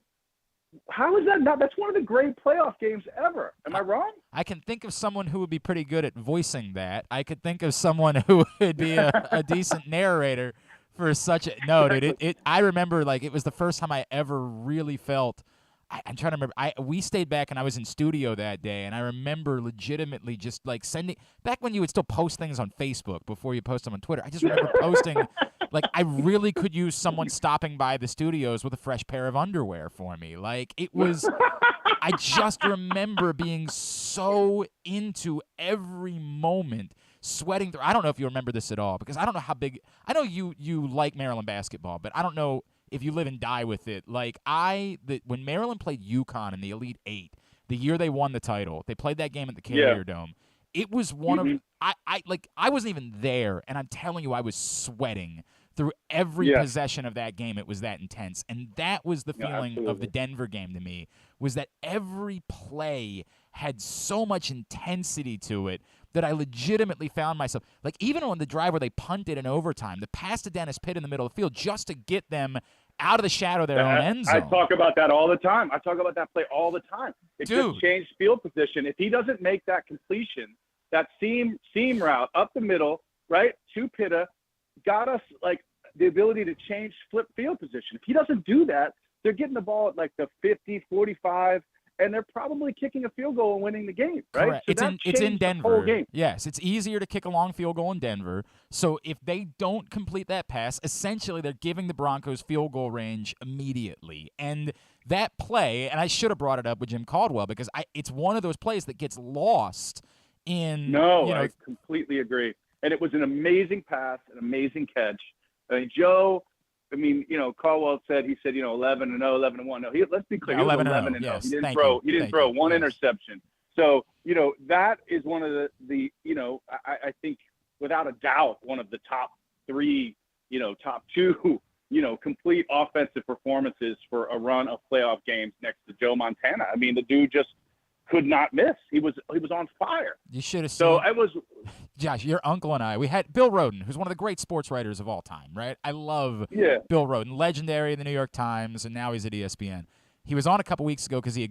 How is that not? That's one of the great playoff games ever. Am I wrong? I can think of someone who would be pretty good at voicing that. I could think of someone who would be a decent narrator for such a – no, dude, I remember, like, it was the first time I ever really felt – I'm trying to remember. We stayed back, and I was in studio that day, and I remember legitimately just, like, sending – back when you would still post things on Facebook before you post them on Twitter, I just remember posting – like, I really could use someone stopping by the studios with a fresh pair of underwear for me. Like, it was – I just remember being so into every moment, sweating through – I don't know if you remember this at all, because I don't know how big – I know you like Maryland basketball, but I don't know if you live and die with it. Like, when Maryland played UConn in the Elite Eight, the year they won the title, they played that game at the Carrier Dome. It was one of I wasn't even there, and I'm telling you, I was sweating through every possession of that game. It was that intense, and that was the feeling of the Denver game to me, was that every play had so much intensity to it that I legitimately found myself, like, even on the drive where they punted in overtime, the pass to Dennis Pitt in the middle of the field just to get them out of the shadow of their own end zone. I talk about that all the time. I talk about that play all the time. It just changed field position. If he doesn't make that completion, that seam route up the middle, right, to Pitta, got us, like, the ability to flip field position. If he doesn't do that, they're getting the ball at, like, the 50, 45, and they're probably kicking a field goal and winning the game, right? Correct. So it's in Denver. The whole game. Yes, it's easier to kick a long field goal in Denver. So if they don't complete that pass, essentially they're giving the Broncos field goal range immediately. And that play, and I should have brought it up with Jim Caldwell, because it's one of those plays that gets lost in. No, I completely agree. And it was an amazing pass, an amazing catch. Joe, Caldwell said 11-0, 11-1. No, let's be clear. 11-0. Yes, he didn't throw one interception. So, that is one of the I think without a doubt one of the top three, top two, complete offensive performances for a run of playoff games next to Joe Montana. I mean, the dude just could not miss. He was on fire. You should have seen. So I was, Josh, your uncle and I. We had Bill Rhoden, who's one of the great sports writers of all time, right? I love Bill Rhoden, legendary in the New York Times, and now he's at ESPN. He was on a couple weeks ago because he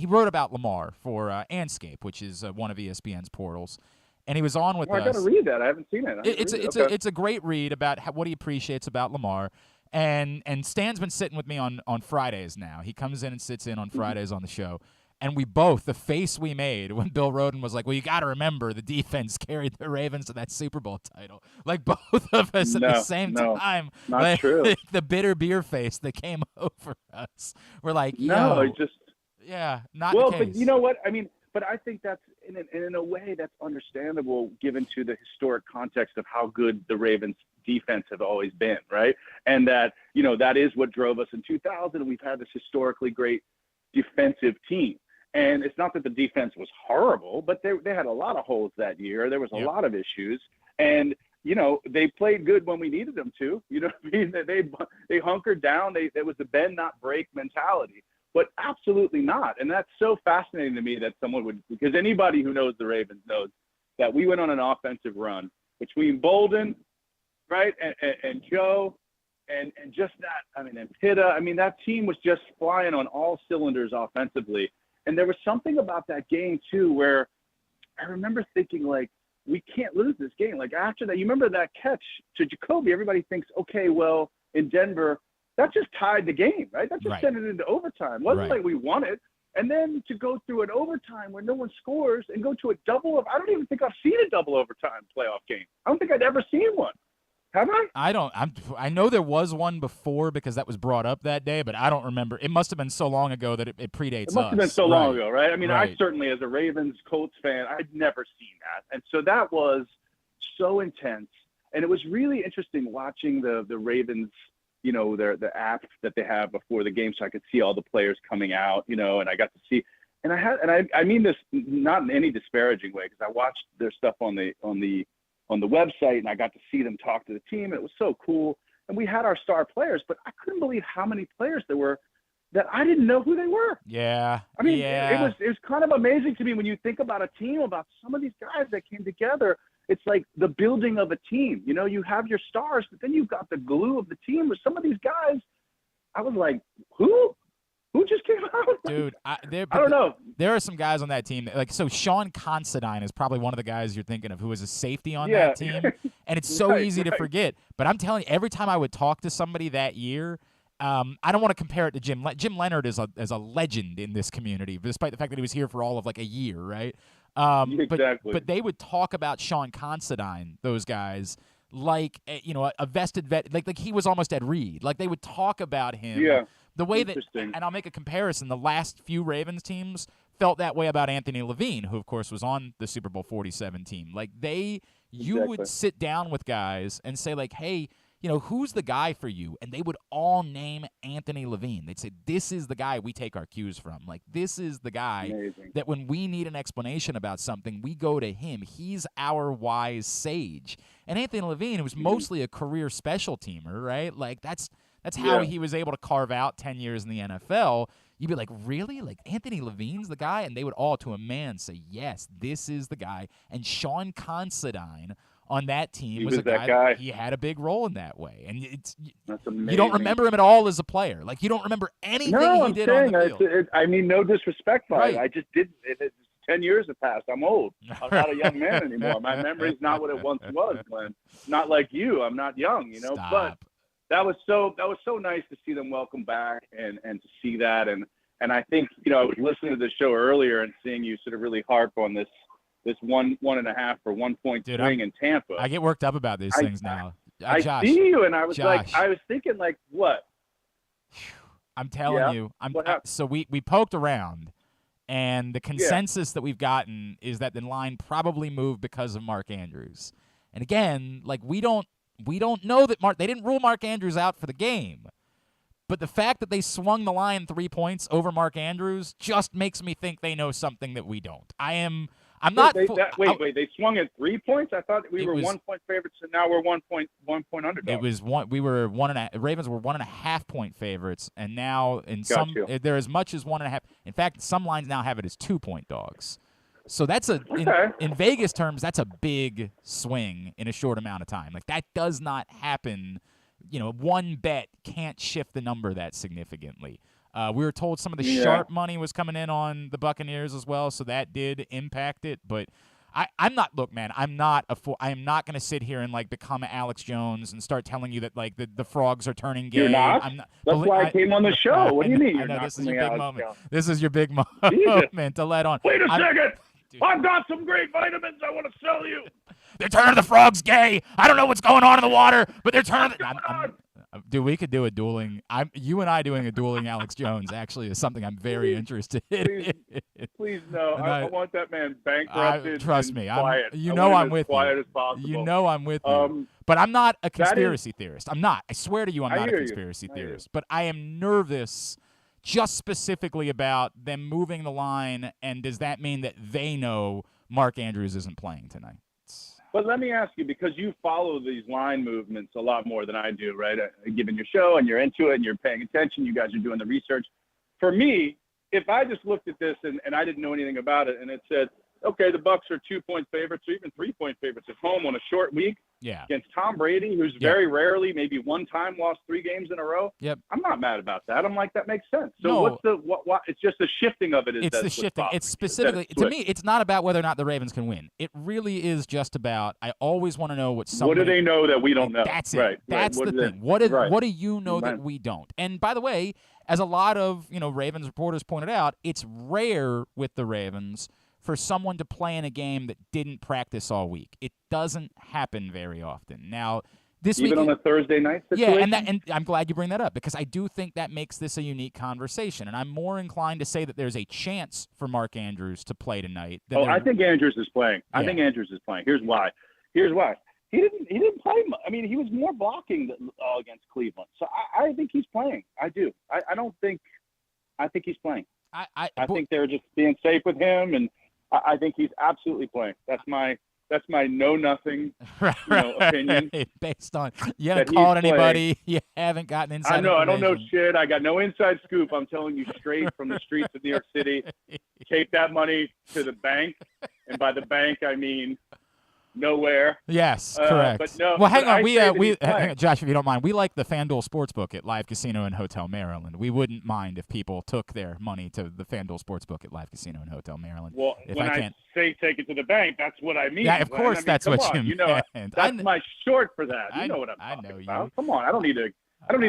wrote about Lamar for Anscape, which is one of ESPN's portals. And he was on with us. I got to read that. I haven't seen it. It's a great read about what he appreciates about Lamar. And Stan's been sitting with me on Fridays now. He comes in and sits in on Fridays on the show. And the face we made when Bill Rhoden was like, well, you got to remember the defense carried the Ravens to that Super Bowl title. Like, both of us at the same time. Not true. The bitter beer face that came over us. We're like, not the case. But you know what? I mean, but I think that's, in a way, that's understandable given to the historic context of how good the Ravens defense have always been, right? And that, that is what drove us in 2000. We've had this historically great defensive team. And it's not that the defense was horrible, but they had a lot of holes that year. There was a lot of issues. And they played good when we needed them to. You know what I mean? They hunkered down. It was the bend not break mentality, but absolutely not. And that's so fascinating to me that someone would, because anybody who knows the Ravens knows that we went on an offensive run between Bolden, right, and Joe, and just that. I mean, and Pitta. I mean, that team was just flying on all cylinders offensively. And there was something about that game too, where I remember thinking, like, we can't lose this game. Like, after that, you remember that catch to Jacoby, everybody thinks, okay, well, in Denver, that just tied the game, right? That just sent it into overtime. It wasn't like we won it. And then to go through an overtime where no one scores and go to a double, I don't even think I've seen a double overtime playoff game. I don't think I'd ever seen one. Have I? I know there was one before because that was brought up that day, but I don't remember. It must have been so long ago that it predates us. It must have been so long ago, right? I mean, I certainly, as a Ravens Colts fan, I'd never seen that. And so that was so intense. And it was really interesting watching the Ravens, the app that they have before the game, so I could see all the players coming out, and I got to see. And I mean this not in any disparaging way, because I watched their stuff on the website, and I got to see them talk to the team, and it was so cool. And we had our star players, but I couldn't believe how many players there were that I didn't know who they were. Yeah. I mean, it was kind of amazing to me when you think about a team, about some of these guys that came together. It's like the building of a team. You have your stars, but then you've got the glue of the team. With some of these guys, I was like, who? Who just came out? Dude, I don't know. There are some guys on that team. So Sean Considine is probably one of the guys you're thinking of who is a safety on that team. And it's so easy to forget. But I'm telling you, every time I would talk to somebody that year, I don't want to compare it to Jim. Jim Leonard is a legend in this community, despite the fact that he was here for all of like a year, right? Exactly. But they would talk about Sean Considine, those guys, like a vested vet, like he was almost Ed Reed. Like they would talk about him. Yeah. The way that, and I'll make a comparison, the last few Ravens teams felt that way about Anthony Levine, who, of course, was on the Super Bowl 47 team. Like, you would sit down with guys and say, like, hey, who's the guy for you? And they would all name Anthony Levine. They'd say, this is the guy we take our cues from. Like, this is the guy that when we need an explanation about something, we go to him. He's our wise sage. And Anthony Levine, who was mostly a career special teamer, right? Like, that's how he was able to carve out 10 years in the NFL. You'd be like, really? Like, Anthony Levine's the guy? And they would all, to a man, say, yes, this is the guy. And Sean Considine on that team was a guy. He had a big role in that way. And that's amazing. You don't remember him at all as a player. Like, you don't remember anything he did on the field. I mean, no disrespect by it. I just didn't. 10 years have passed. I'm old. I'm not a young man anymore. My memory's not what it once was, Glenn. Not like you. I'm not young, Stop. But that was so nice to see them welcome back and to see that. And I think, I was listening to the show earlier and seeing you sort of really harp on this 1.5 or 1 point swing in Tampa. I get worked up about these things now. I Josh, see you, and I was thinking, like, what? I'm telling you. So we poked around, and the consensus that we've gotten is that the line probably moved because of Mark Andrews. And again, like, we don't know that they didn't rule Mark Andrews out for the game. But the fact that they swung the line 3 points over Mark Andrews just makes me think they know something that we don't. I'm not. Wait, they swung at 3 points? I thought we were 1 point favorites, and now we're 1 point underdogs. It was one. We were 1.5. Ravens were 1.5 point favorites, and now they're as much as 1.5. In fact, some lines now have it as 2 point dogs. So that's in Vegas terms, that's a big swing in a short amount of time. Like, that does not happen. One bet can't shift the number that significantly. We were told some of the sharp money was coming in on the Buccaneers as well, so that did impact it. But I'm not. Look, man, I am not going to sit here and like become Alex Jones and start telling you that like the frogs are turning gay. You're not. That's why I came on the show. What do you mean? I know this is your big moment. This is your big moment to let on. Wait a second. Dude. I've got some great vitamins I want to sell you. They're turning the frogs gay. I don't know what's going on in the water, but they're turning. Dude, we could do a dueling. You and I doing a dueling Alex Jones actually is something I'm very interested in. Please no. I want that man bankrupted. Trust me. Quiet. I'm with you. Quiet as possible. You know I'm with you. But I'm not a conspiracy theorist. I'm not. I swear to you, I'm not a conspiracy theorist. But I am nervous. Just specifically about them moving the line, and does that mean that they know Mark Andrews isn't playing tonight? But let me ask you, because you follow these line movements a lot more than I do, right? Given your show and you're into it and you're paying attention, you guys are doing the research. For me, if I just looked at this and I didn't know anything about it and it said, okay, the Bucs are 2-point favorites or even 3-point favorites at home on a short week against Tom Brady, who's very rarely, maybe one time, lost 3 games in a row. I'm not mad about that. I'm like, that makes sense. So what? It's just the shifting of it. It's the shifting. It's specifically, to me, it's not about whether or not the Ravens can win. It really is just about, I always want to know what somebody. What do they know that we don't know? That's it. Right. That's the thing. What do you know that we don't? And by the way, as a lot of Ravens reporters pointed out, it's rare with the Ravens for someone to play in a game that didn't practice all week. It doesn't happen very often. Now, this week, even on a Thursday night situation? And I'm glad you bring that up because I do think that makes this a unique conversation, and I'm more inclined to say that there's a chance for Mark Andrews to play tonight. I think Andrews is playing. I think Andrews is playing. Here's why. He didn't play. I mean, he was more blocking against Cleveland. So I think he's playing. I do. I think he's playing. I think they're just being safe with him, and I think he's absolutely playing. That's my know nothing opinion. Based on you haven't called anybody, you haven't gotten inside. I know. I don't know shit. I got no inside scoop. I'm telling you straight from the streets of New York City. Take that money to the bank, and by the bank I mean nowhere. Yes, correct. But no. Well, hang on. Hang on, Josh, if you don't mind, we like the FanDuel Sportsbook at Live Casino and Hotel Maryland. We wouldn't mind if people took their money to the FanDuel Sportsbook at Live Casino and Hotel Maryland. Well, when I say take it to the bank, that's what I mean. Yeah, of course, that's what you meant. That's my short for that. You know what I'm talking about. Come on, I don't need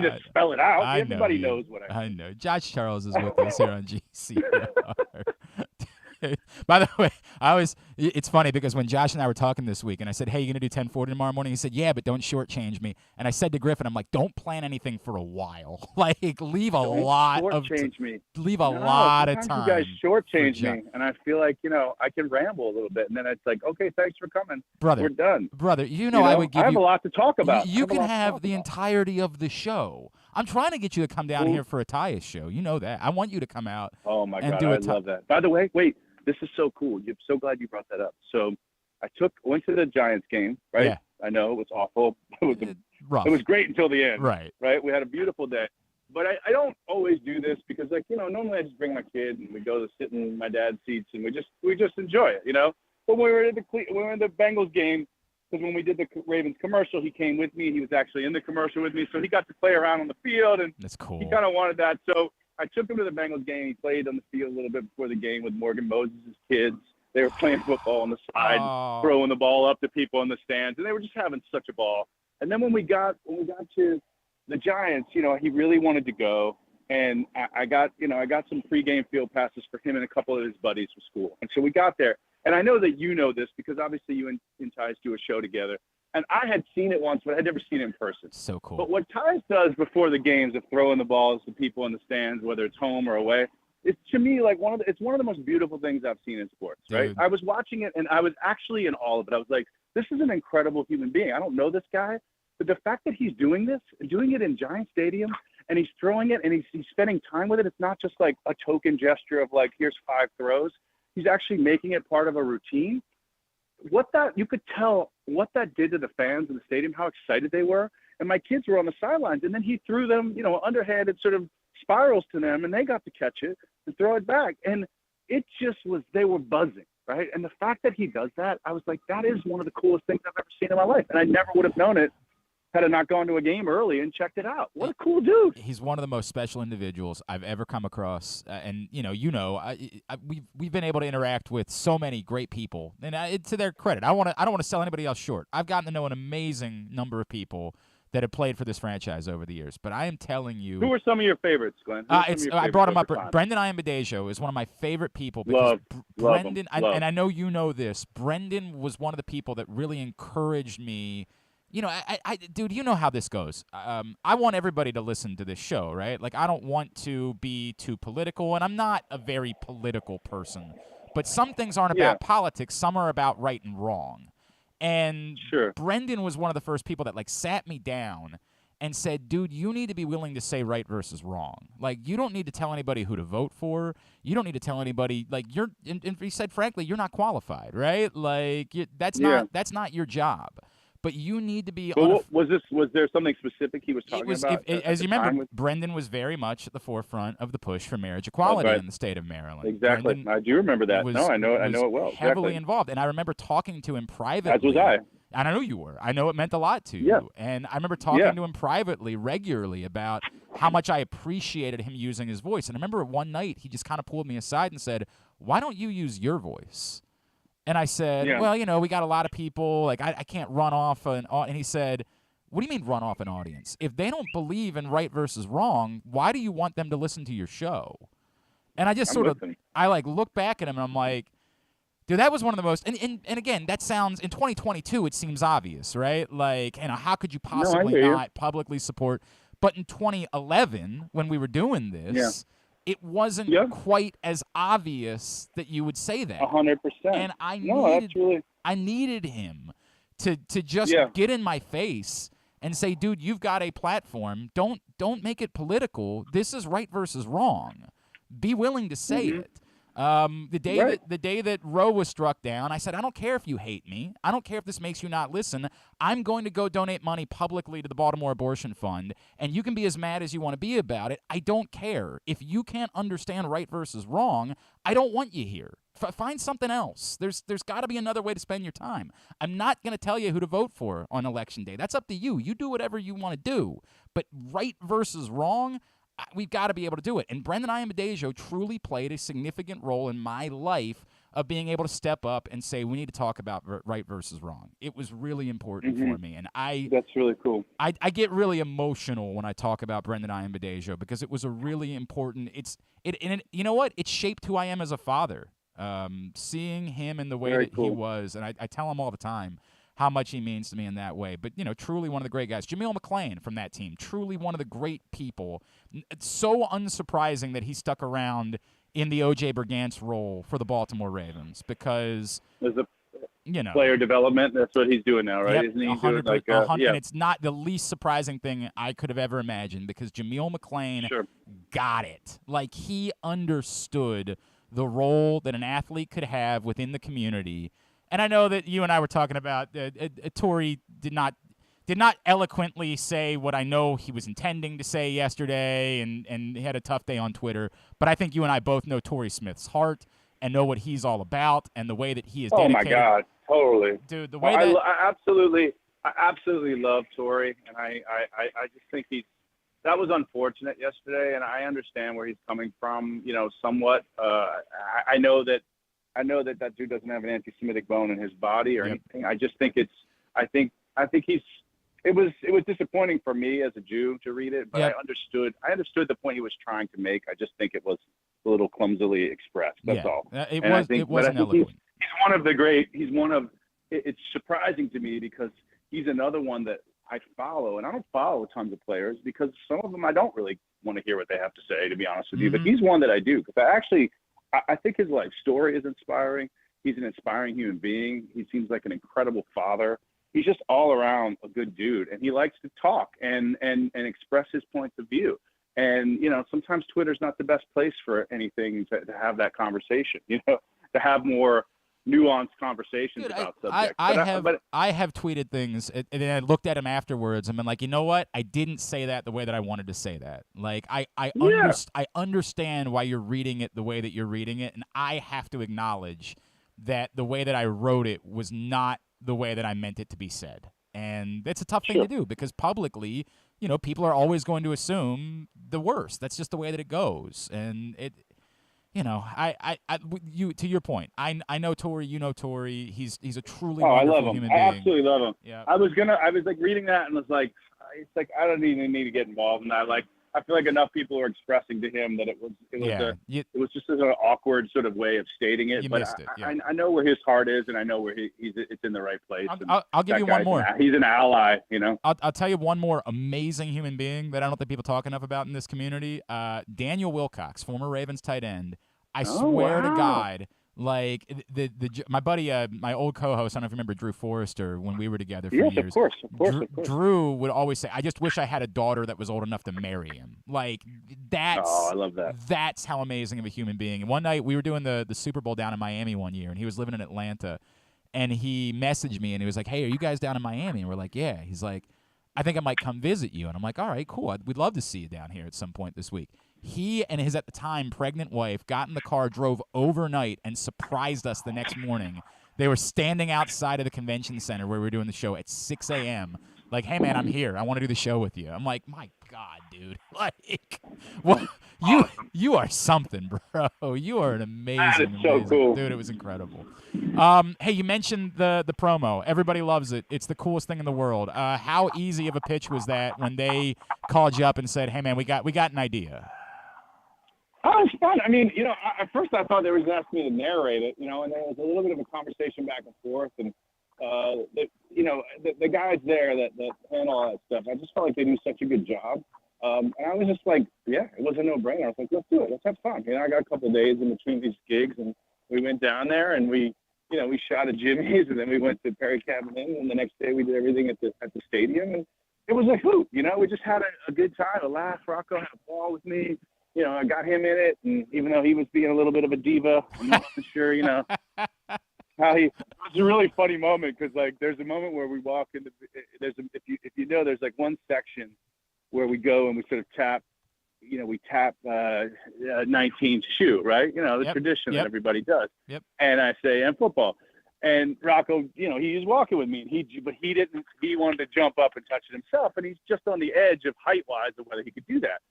to spell it out. Everybody knows what I mean. I know. Josh Charles is with us here on GCR. By the way, it's funny because when Josh and I were talking this week and I said, hey, you going to do 1040 tomorrow morning? He said, yeah, but don't shortchange me. And I said to Griffin, I'm like, don't plan anything for a while. Like, leave a lot of time. You guys shortchange me. And I feel like, I can ramble a little bit. And then it's like, okay, thanks for coming. Brother, we're done. Brother, I would give you. I have a lot to talk about. You can have the entirety of the show. I'm trying to get you to come down here for a Tyus show. You know that. I want you to come out. Oh, my God. I love that. By the way, wait. This is so cool. I'm so glad you brought that up. So I went to the Giants game, right? Yeah. I know it was awful. It rough. It was great until the end. Right. Right. We had a beautiful day. But I don't always do this because, normally I just bring my kid and we go to sit in my dad's seats and we just enjoy it, But when we were in the Bengals game, because when we did the Ravens commercial, he came with me. He was actually in the commercial with me, so he got to play around on the field, and that's cool. He kind of wanted that, so I took him to the Bengals game. He played on the field a little bit before the game with Morgan Moses' kids. They were playing football on the side, throwing the ball up to people in the stands, and they were just having such a ball. And then when we got to the Giants, he really wanted to go, and I got some pregame field passes for him and a couple of his buddies from school. And so we got there, and I know that you know this because obviously you and Tyus do a show together. And I had seen it once, but I'd never seen it in person. So cool. But what Tyus does before the games of throwing the balls to people in the stands, whether it's home or away, it's to me like it's one of the most beautiful things I've seen in sports. Right? Dude. I was watching it and I was actually in awe of it. I was like, this is an incredible human being. I don't know this guy, but the fact that he's doing this and doing it in Giant Stadium and he's throwing it and he's spending time with it. It's not just like a token gesture of like, here's 5 throws. He's actually making it part of a routine. You could tell what that did to the fans in the stadium, how excited they were. And my kids were on the sidelines, and then he threw them, underhanded sort of spirals to them, and they got to catch it and throw it back. And it just they were buzzing, right? And the fact that he does that, I was like, that is one of the coolest things I've ever seen in my life. And I never would have known it had I not gone to a game early and checked it out. What a cool dude. He's one of the most special individuals I've ever come across. And, we've been able to interact with so many great people. And to their credit, I don't want to sell anybody else short. I've gotten to know an amazing number of people that have played for this franchise over the years. But I am telling you. Who are some of your favorites, Glenn? I brought him up. Brendan Iambadejo is one of my favorite people. Because Brendan, and I know you know this, Brendan was one of the people that really encouraged me. Dude, you know how this goes. I want everybody to listen to this show, right? Like, I don't want to be too political, and I'm not a very political person. But some things aren't about politics. Some are about right and wrong. And sure. Brendan was one of the first people that, sat me down and said, dude, you need to be willing to say right versus wrong. Like, you don't need to tell anybody who to vote for. You don't need to tell anybody, like, and he said, frankly, you're not qualified, right? Like, that's not your job. But you need to be. Well, was there something specific he was talking about? As you remember, Brendan was very much at the forefront of the push for marriage equality in the state of Maryland. Exactly, Brendan I do remember that. I know it well. Heavily involved, and I remember talking to him privately. As was I. And I know you were. I know it meant a lot to you. And I remember talking to him privately, regularly, about how much I appreciated him using his voice. And I remember one night he just kind of pulled me aside and said, "Why don't you use your voice?" And I said, well, we got a lot of people. Like, I can't run off an audience. And he said, what do you mean run off an audience? If they don't believe in right versus wrong, why do you want them to listen to your show? And I just look back at him, and I'm like, dude, that was one of the most, and again, that sounds, in 2022, it seems obvious, right? Like, how could you possibly not publicly support? But in 2011, when we were doing this, it wasn't quite as obvious that you would say that. 100%. And I needed him to just get in my face and say, dude, you've got a platform. Don't make it political. This is right versus wrong. Be willing to say it. The day that Roe was struck down, I said, I don't care if you hate me. I don't care if this makes you not listen. I'm going to go donate money publicly to the Baltimore Abortion Fund, and you can be as mad as you want to be about it. I don't care. If you can't understand right versus wrong, I don't want you here. Find something else. There's got to be another way to spend your time. I'm not going to tell you who to vote for on Election Day. That's up to you. You do whatever you want to do. But right versus wrong, we've got to be able to do it. And Brendan Ayanbadejo truly played a significant role in my life of being able to step up and say, we need to talk about right versus wrong. It was really important for me. And that's really cool. I get really emotional when I talk about Brendan Ayanbadejo because it was a really important, you know what? It shaped who I am as a father. Seeing him in the way that he was, and I tell him all the time how much he means to me in that way. But, truly one of the great guys. Jameel McClain from that team, truly one of the great people. It's so unsurprising that he stuck around in the O.J. Brigance role for the Baltimore Ravens because, there's player development. That's what he's doing now, right? Yep, Isn't he 100, doing and it's not the least surprising thing I could have ever imagined because Jameel McClain got it. Like, he understood the role that an athlete could have within the community. And I know that you and I were talking about Torrey did not eloquently say what I know he was intending to say yesterday, and he had a tough day on Twitter. But I think you and I both know Torrey Smith's heart and know what he's all about and the way that he is dedicated. Oh my God, totally, dude. The way I absolutely love Torrey, and I just think that was unfortunate yesterday, and I understand where he's coming from. Somewhat. I know that dude doesn't have an anti-Semitic bone in his body or anything. I just think I think it was disappointing for me as a Jew to read it, but I understood the point he was trying to make. I just think it was a little clumsily expressed. That's all. It wasn't eloquent. It's surprising to me because he's another one that I follow, and I don't follow tons of players because some of them I don't really want to hear what they have to say, to be honest with you. But he's one that I do because I think his life story is inspiring. He's an inspiring human being. He seems like an incredible father. He's just all around a good dude, and he likes to talk and express his points of view. And sometimes Twitter's not the best place for anything to have that conversation. To have more nuanced conversations about subjects. I have tweeted things, and then I looked at him afterwards and been like, you know what? I didn't say that the way that I wanted to say that. Like, I understand why you're reading it the way that you're reading it, and I have to acknowledge that the way that I wrote it was not the way that I meant it to be said. And that's a tough thing to do because publicly, people are always going to assume the worst. That's just the way that it goes. And to your point, I know Torrey, you know Torrey. He's a truly wonderful human being. I absolutely love him. Yeah. I was reading that and was like, it's like I don't even need to get involved in that. Like, I feel like enough people are expressing to him that it was just an awkward sort of way of stating it. But I know where his heart is, and I know where it's in the right place. I'll give you one more. He's an ally, I'll tell you one more amazing human being that I don't think people talk enough about in this community. Daniel Wilcox, former Ravens tight end. I swear to God, Like my buddy, my old co-host, I don't know if you remember Drew Forrester when we were together for Yes, years. of course. Drew would always say, "I just wish I had a daughter that was old enough to marry him." Like Oh, I love that. That's how amazing of a human being. And one night we were doing the Super Bowl down in Miami one year, and he was living in Atlanta, and he messaged me and he was like, "Hey, are you guys down in Miami?" And we're like, "Yeah." He's like, "I think I might come visit you." And I'm like, "All right, cool. We'd love to see you down here at some point this week." He and his, at the time, pregnant wife got in the car, drove overnight, and surprised us the next morning. They were standing outside of the convention center where we were doing the show at 6 a.m. Like, "Hey, man, I'm here. I want to do the show with you." I'm like, "My God, dude. Like, what? You are something, bro. You are an amazing, That is so cool. Dude, it was incredible." Hey, you mentioned the promo. Everybody loves it. It's the coolest thing in the world. How easy of a pitch was that when they called you up and said, "Hey, man, we got an idea"? Oh, it's fun. I mean, at first I thought they were going to ask me to narrate it, and there was a little bit of a conversation back and forth, and the guys there that handle all that stuff, I just felt like they do such a good job. And I was just like, yeah, it was a no-brainer. I was like, let's do it. Let's have fun. I got a couple of days in between these gigs, and we went down there, and we shot at Jimmy's, and then we went to Perry Cabin Inn, and the next day we did everything at the stadium, and it was a hoot. We just had a good time, a laugh. Rocco had a ball with me. I got him in it, and even though he was being a little bit of a diva, I'm not sure, how he. It was a really funny moment because, like, there's a moment where we walk into. There's there's like one section where we go and we sort of tap. We tap 19's shoe, right? The tradition that everybody does. Yep. And I say, and football. And Rocco, he was walking with me, and he didn't. He wanted to jump up and touch it himself, and he's just on the edge of height-wise of whether he could do that.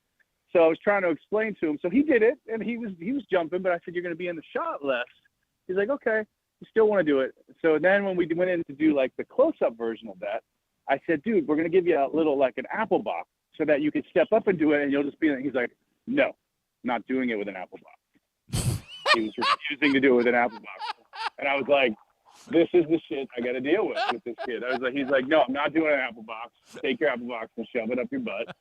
So I was trying to explain to him. So he did it, and he was jumping, but I said, "You're going to be in the shot less." He's like, "Okay, you still want to do it." So then when we went in to do like the close-up version of that, I said, "Dude, we're going to give you a little like an apple box so that you could step up and do it, and you'll just be in it." He's like, "No, not doing it with an apple box." He was refusing to do it with an apple box, and I was like, "This is the shit I got to deal with this kid." He's like, "No, I'm not doing an apple box. Take your apple box and shove it up your butt.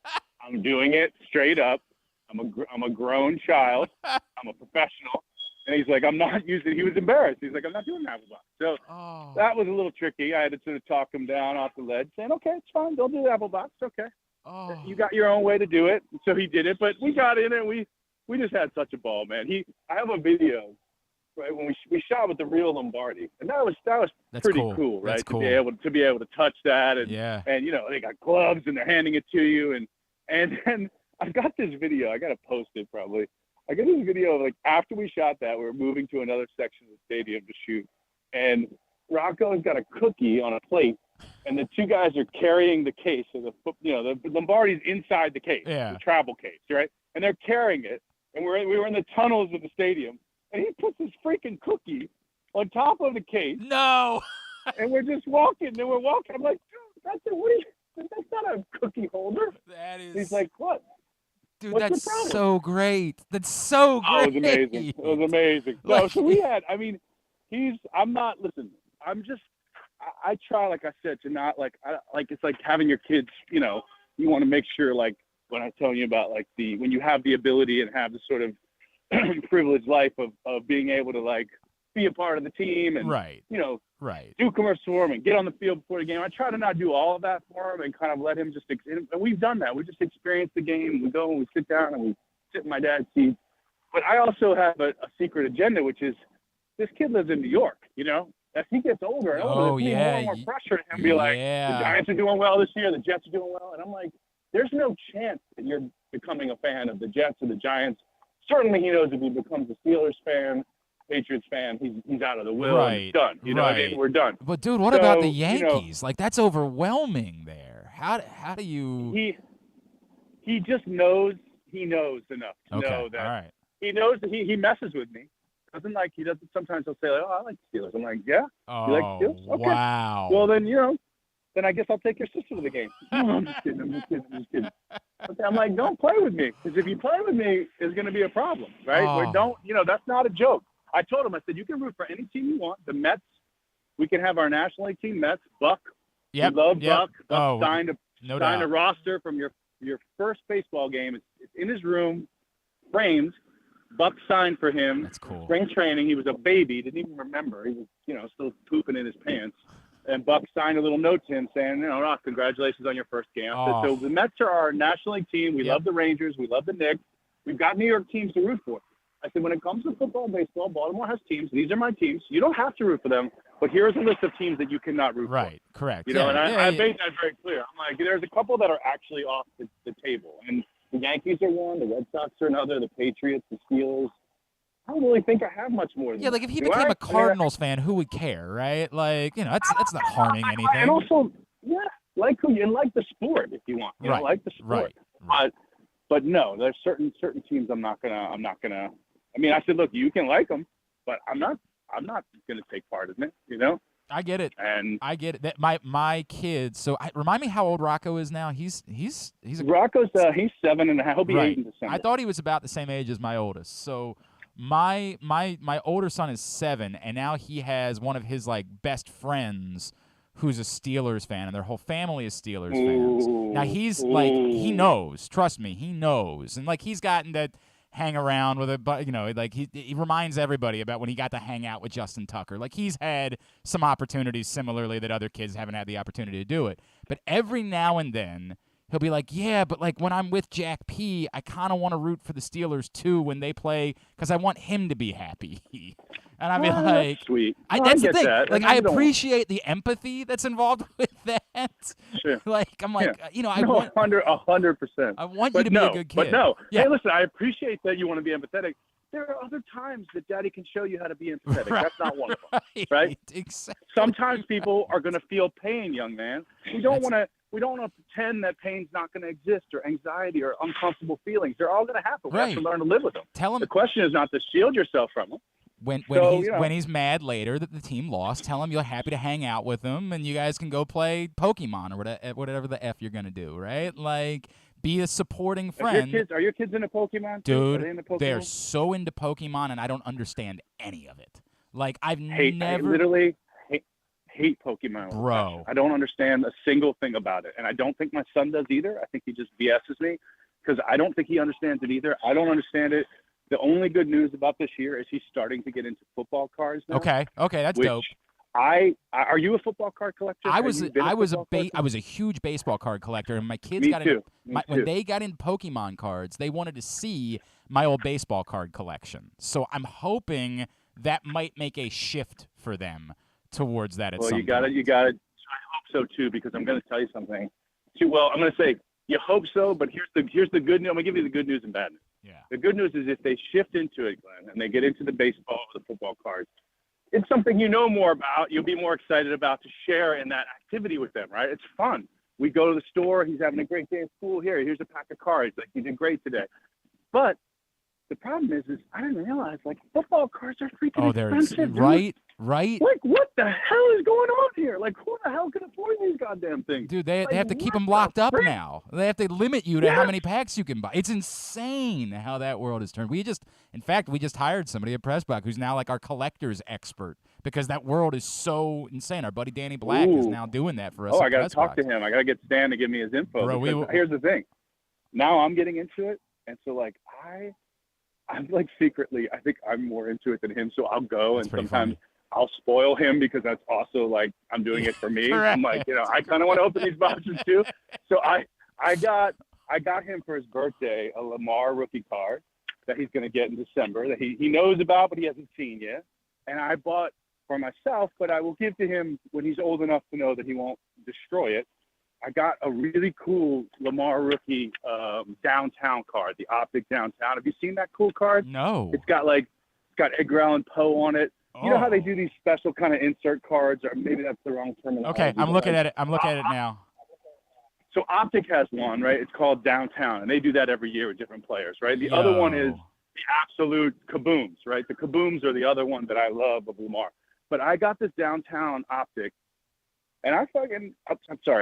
I'm doing it straight up. I'm a grown child. I'm a professional." And he's like, "I'm not using." He was embarrassed. He's like, "I'm not doing an apple box." So that was a little tricky. I had to sort of talk him down off the ledge, saying, "Okay, it's fine. Don't do the apple box. Okay. You got your own way to do it." So he did it, but we got in and we just had such a ball, man. I have a video, right, when we shot with the real Lombardi, and that was That's pretty cool, right? That's to cool. be able to touch that, and and they got gloves and they're handing it to you, and then I've got this video. I got to post it probably. I got this video of, like, after we shot that, we're moving to another section of the stadium to shoot, and Rocco's got a cookie on a plate, and the two guys are carrying the case of the Lombardi's inside the case, the travel case, right? And they're carrying it, and we were in the tunnels of the stadium, and he puts his freaking cookie on top of the case. No. And we're just walking, and we're walking. I'm like, "Dude, that's not a cookie holder." That is. He's like, "What?" Dude, What's that's the problem? so great. That's so great. Oh, it was amazing. It was amazing. No, so we had, I try, like I said, to not, it's like having your kids, you want to make sure, like, when I tell you about, like, when you have the ability and have the sort of privileged life of being able to, like, be a part of the team and, do commercials for him and get on the field before the game. I try to not do all of that for him and kind of let him just, and we've done that. We just experience the game. We go and we sit down and we sit in my dad's seat. But I also have a secret agenda, which is this kid lives in New York, As he gets older and older, there's more and more pressure to him to be like, the Giants are doing well this year, the Jets are doing well. And I'm like, there's no chance that you're becoming a fan of the Jets or the Giants. Certainly he knows if he becomes a Steelers fan, Patriots fan, he's out of the will and it's done. You know what I mean? We're done. But dude, what about the Yankees? Like, that's overwhelming there. How do you? He just knows. He knows enough to know that. All right. He knows that he messes with me. He doesn't. Sometimes he'll say, like, "Oh, I like the Steelers." I'm like, "Yeah, you like the Steelers? Okay. Wow. Well, then then I guess I'll take your sister to the game." No, I'm just kidding. Okay, I'm like, "Don't play with me, because if you play with me, it's going to be a problem, right? That's not a joke." I told him, I said, "You can root for any team you want. The Mets, we can have our National League team, Mets, Buck. Yep. We love Buck. Buck signed a roster from your first baseball game. It's in his room, framed. Buck signed for him. That's cool. Spring training, he was a baby, didn't even remember. He was, still pooping in his pants. And Buck signed a little note to him saying, Rock, congratulations on your first game. Oh. So the Mets are our National League team. We love the Rangers. We love the Knicks. We've got New York teams to root for. I said, when it comes to football and baseball, Baltimore has teams. These are my teams. You don't have to root for them, but here's a list of teams that you cannot root for. Right, correct. And I made that very clear. I'm like, there's a couple that are actually off the table. And the Yankees are one, the Red Sox are another, the Patriots, the Steelers. I don't really think I have much more than like if he became a Cardinals fan, who would care, right? Like, that's not harming anything. And also, like the sport if you want. Like the sport. Right. But no, there's certain teams I'm not gonna. I mean, I said, look, you can like them, but I'm not gonna take part in it. I get it. And I get it. That my kids. So remind me how old Rocco is now. He's Rocco's he's 7.5. He'll be 8 in December. I thought he was about the same age as my oldest. So my older son is 7, and now he has one of his best friends who's a Steelers fan, and their whole family is Steelers fans. Now he's he knows. Trust me, he knows, and he's gotten to hang around with it, but he reminds everybody about when he got to hang out with Justin Tucker. He's had some opportunities similarly that other kids haven't had the opportunity to do it. But every now and then he'll be like, yeah, but when I'm with Jack P, I kind of want to root for the Steelers too when they play because I want him to be happy. And I mean, that's sweet. That's the thing. That. I appreciate the empathy that's involved with that. Sure. I'm like, I want 100%. I want you to be a good kid. But no. Yeah. Hey, listen, I appreciate that you want to be empathetic. There are other times that Daddy can show you how to be empathetic. Right. That's not one of them, right? Exactly. Sometimes people are going to feel pain, young man. We don't want to pretend that pain's not going to exist or anxiety or uncomfortable feelings. They're all going to happen. We have to learn to live with them. Tell him. The question is not to shield yourself from them. When he's mad later that the team lost, tell him you're happy to hang out with him and you guys can go play Pokemon or whatever the F you're going to do, right? Be a supporting friend. Are your kids into Pokemon? Dude, are they into Pokemon? They're so into Pokemon, and I don't understand any of it. I literally hate Pokemon. Bro. I don't understand a single thing about it, and I don't think my son does either. I think he just BS's me because I don't think he understands it either. I don't understand it. The only good news about this year is he's starting to get into football cards now. Okay, that's dope. Are you a football card collector? I was a huge baseball card collector, and my kids when they got into Pokemon cards, they wanted to see my old baseball card collection. So I'm hoping that might make a shift for them towards that. Well, you got it. I hope so too, because I'm going to tell you something. I'm going to say you hope so, but here's the good news. I'm going to give you the good news and bad news. Yeah. The good news is if they shift into it, Glenn, and they get into the baseball or the football cards, it's something you know more about. You'll be more excited about to share in that activity with them, right? It's fun. We go to the store. He's having a great day at school. Here's a pack of cards. You did great today. But the problem is I didn't realize football cards are freaking expensive. Right. What the hell is going on here? Who the hell can afford these goddamn things? Dude, they have to keep them locked up now. They have to limit you to how many packs you can buy. It's insane how that world has turned. We just hired somebody at Pressbox who's now our collector's expert because that world is so insane. Our buddy Danny Black is now doing that for us. I got to talk to him. I got to get Stan to give me his info. Bro, here's the thing. Now I'm getting into it, and so I'm secretly, I think I'm more into it than him. So I'll go, and sometimes funny. I'll spoil him because that's also I'm doing it for me. I'm I kind of want to open these boxes too. So I got him for his birthday a Lamar rookie card that he's going to get in December that he knows about, but he hasn't seen yet. And I bought for myself, but I will give to him when he's old enough to know that he won't destroy it. I got a really cool Lamar rookie downtown card, the Optic Downtown. Have you seen that cool card? No. It's got Edgar Allan Poe on it. You know how they do these special kind of insert cards, or maybe that's the wrong terminology. Okay, I'm looking at it. I'm looking at it now. So Optic has one, right? It's called Downtown, and they do that every year with different players, right? The other one is the absolute kabooms, right? The kabooms are the other one that I love of Lamar. But I got this Downtown Optic, and I'm sorry,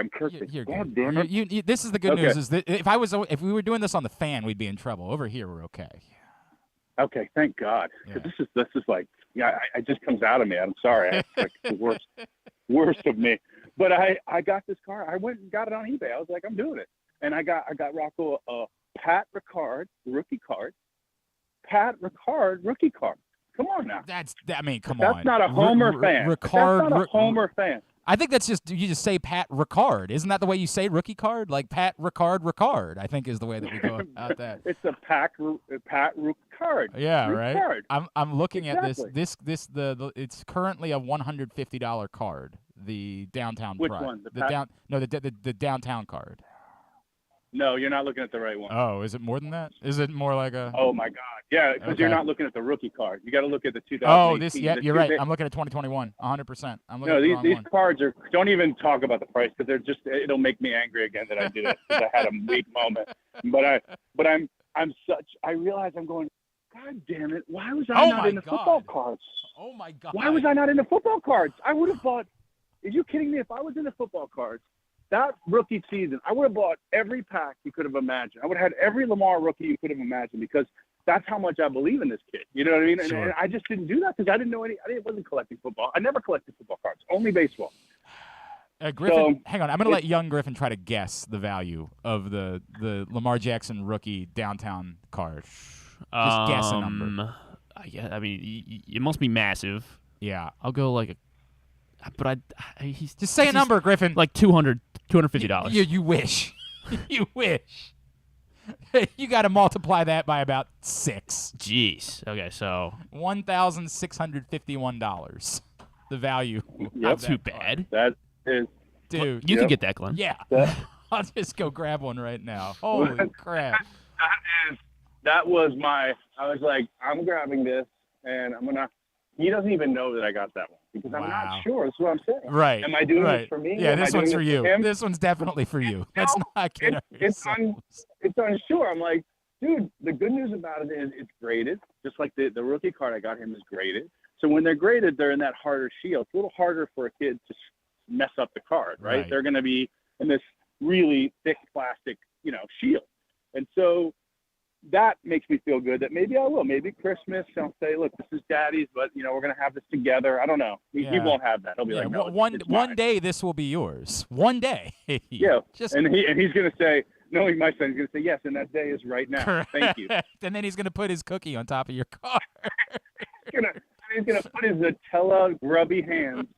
I'm cursing. You're God good. damn it. This is the good news. Is that if we were doing this on the fan, we'd be in trouble. Over here, we're okay. Okay, thank God. Because this is it just comes out of me. I'm sorry. It's the worst of me. But I got this car. I went and got it on eBay. I was like, I'm doing it. And I got Rocco a Pat Ricard rookie card. Pat Ricard rookie card. Come on now. Come on. That's not a Homer fan. Ricard, that's not a Homer fan. I think that's you just say Pat Ricard. Isn't that the way you say rookie card? Like Pat Ricard, I think is the way that we go out that. It's a Pat Ricard. Yeah, Ricard. right. I'm looking exactly. at this. It's currently a $150 card. The downtown. Which one? The downtown card. No, you're not looking at the right one. Oh, is it more than that? Is it more like a? Oh my God, yeah, because you're not looking at the rookie card. You got to look at the 2018. Oh, this. Yeah, you're right. I'm looking at 2021. 100%. I'm looking. No, these cards are. Don't even talk about the price because they're just. It'll make me angry again that I did it because I had a weak moment. But I realize I'm going. God damn it! Why was I not in the football cards? Oh my God! Why was I not in the football cards? I would have bought. Are you kidding me? If I was in the football cards. That rookie season, I would have bought every pack you could have imagined. I would have had every Lamar rookie you could have imagined because that's how much I believe in this kid. You know what I mean? Sure. And I just didn't do that because I didn't know I wasn't collecting football. I never collected football cards, only baseball. Griffin, hang on. I'm going to let young Griffin try to guess the value of the Lamar Jackson rookie downtown card. Just guess a number. I mean, it must be massive. Yeah. I'll go like he's just say a number, Griffin. Like $250. You wish. You wish. You got to multiply that by about 6. Jeez. Okay, so $1,651. The value. Not too bad. That is, dude. You can get that, Glenn. Yeah. I'll just go grab one right now. Holy crap. That was I was like, I'm grabbing this, and I'm gonna. He doesn't even know that I got that one because I'm not sure. That's what I'm saying. Right. Am I doing this for me? Yeah, this one's for you. This one's definitely for you. Let's not get it's unsure. I'm like, dude, the good news about it is it's graded. Just like the rookie card I got him is graded. So when they're graded, they're in that harder shield. It's a little harder for a kid to mess up the card, right? They're going to be in this really thick plastic, shield. And so that makes me feel good that maybe I will. Maybe Christmas, I'll say, look, this is Daddy's, but, we're going to have this together. I don't know. He won't have that. He'll be like, no, one day this will be yours. One day. Yeah. And he's going to say, knowing my son, he's going to say, yes, and that day is right now. Correct. Thank you. And then he's going to put his cookie on top of your car. He's going to put his Nutella grubby hands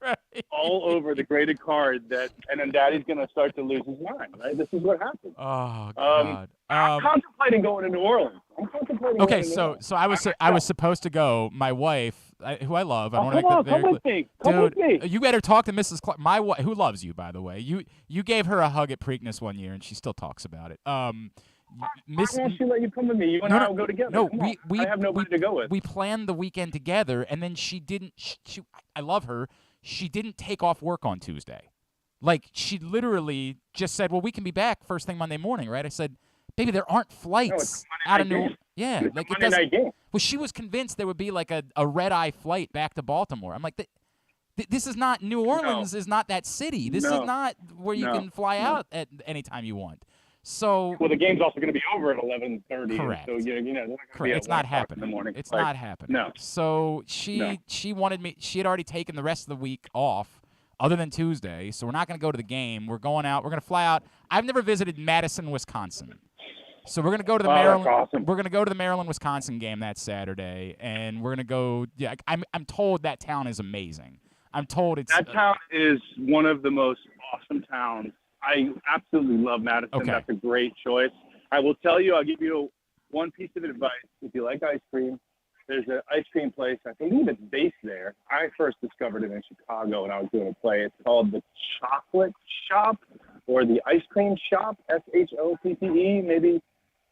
all over the graded card and then Daddy's going to start to lose his mind, right? This is what happens. Oh, God. I'm contemplating going to New Orleans. Okay, so I was supposed to go. My wife, who I love. Come with me. Come with me. You better talk to Mrs. Clark. My wife, who loves you, by the way. You gave her a hug at Preakness one year, and she still talks about it. Why won't she let you come with me? You and I will go together. No, I have nobody to go with. We planned the weekend together, and then she didn't. I love her. She didn't take off work on Tuesday. Like, she literally just said, well, we can be back first thing Monday morning, right? I said, baby, there aren't flights out of New Orleans. Yeah, like it doesn't. Well, she was convinced there would be like a red-eye flight back to Baltimore. I'm like, this is not New Orleans. Is not that city. This is not where you can fly out at any time you want. So the game's also going to be over at 11:30. Correct. So correct. It's not happening. In the morning. It's not happening. No. So she wanted me. She had already taken the rest of the week off, other than Tuesday. So we're not going to go to the game. We're going out. We're going to fly out. I've never visited Madison, Wisconsin. So we're going to go to the Maryland. Awesome. We're going to go to the Maryland-Wisconsin game that Saturday, and we're going to go. Yeah, I'm told that town is amazing. I'm told that town is one of the most awesome towns. I absolutely love Madison. Okay. That's a great choice. I will tell you, I'll give you one piece of advice. If you like ice cream, there's an ice cream place. I believe it's based there. I first discovered it in Chicago when I was doing a play. It's called the Chocolate Shop or the Ice Cream Shop, SHOPPE. Maybe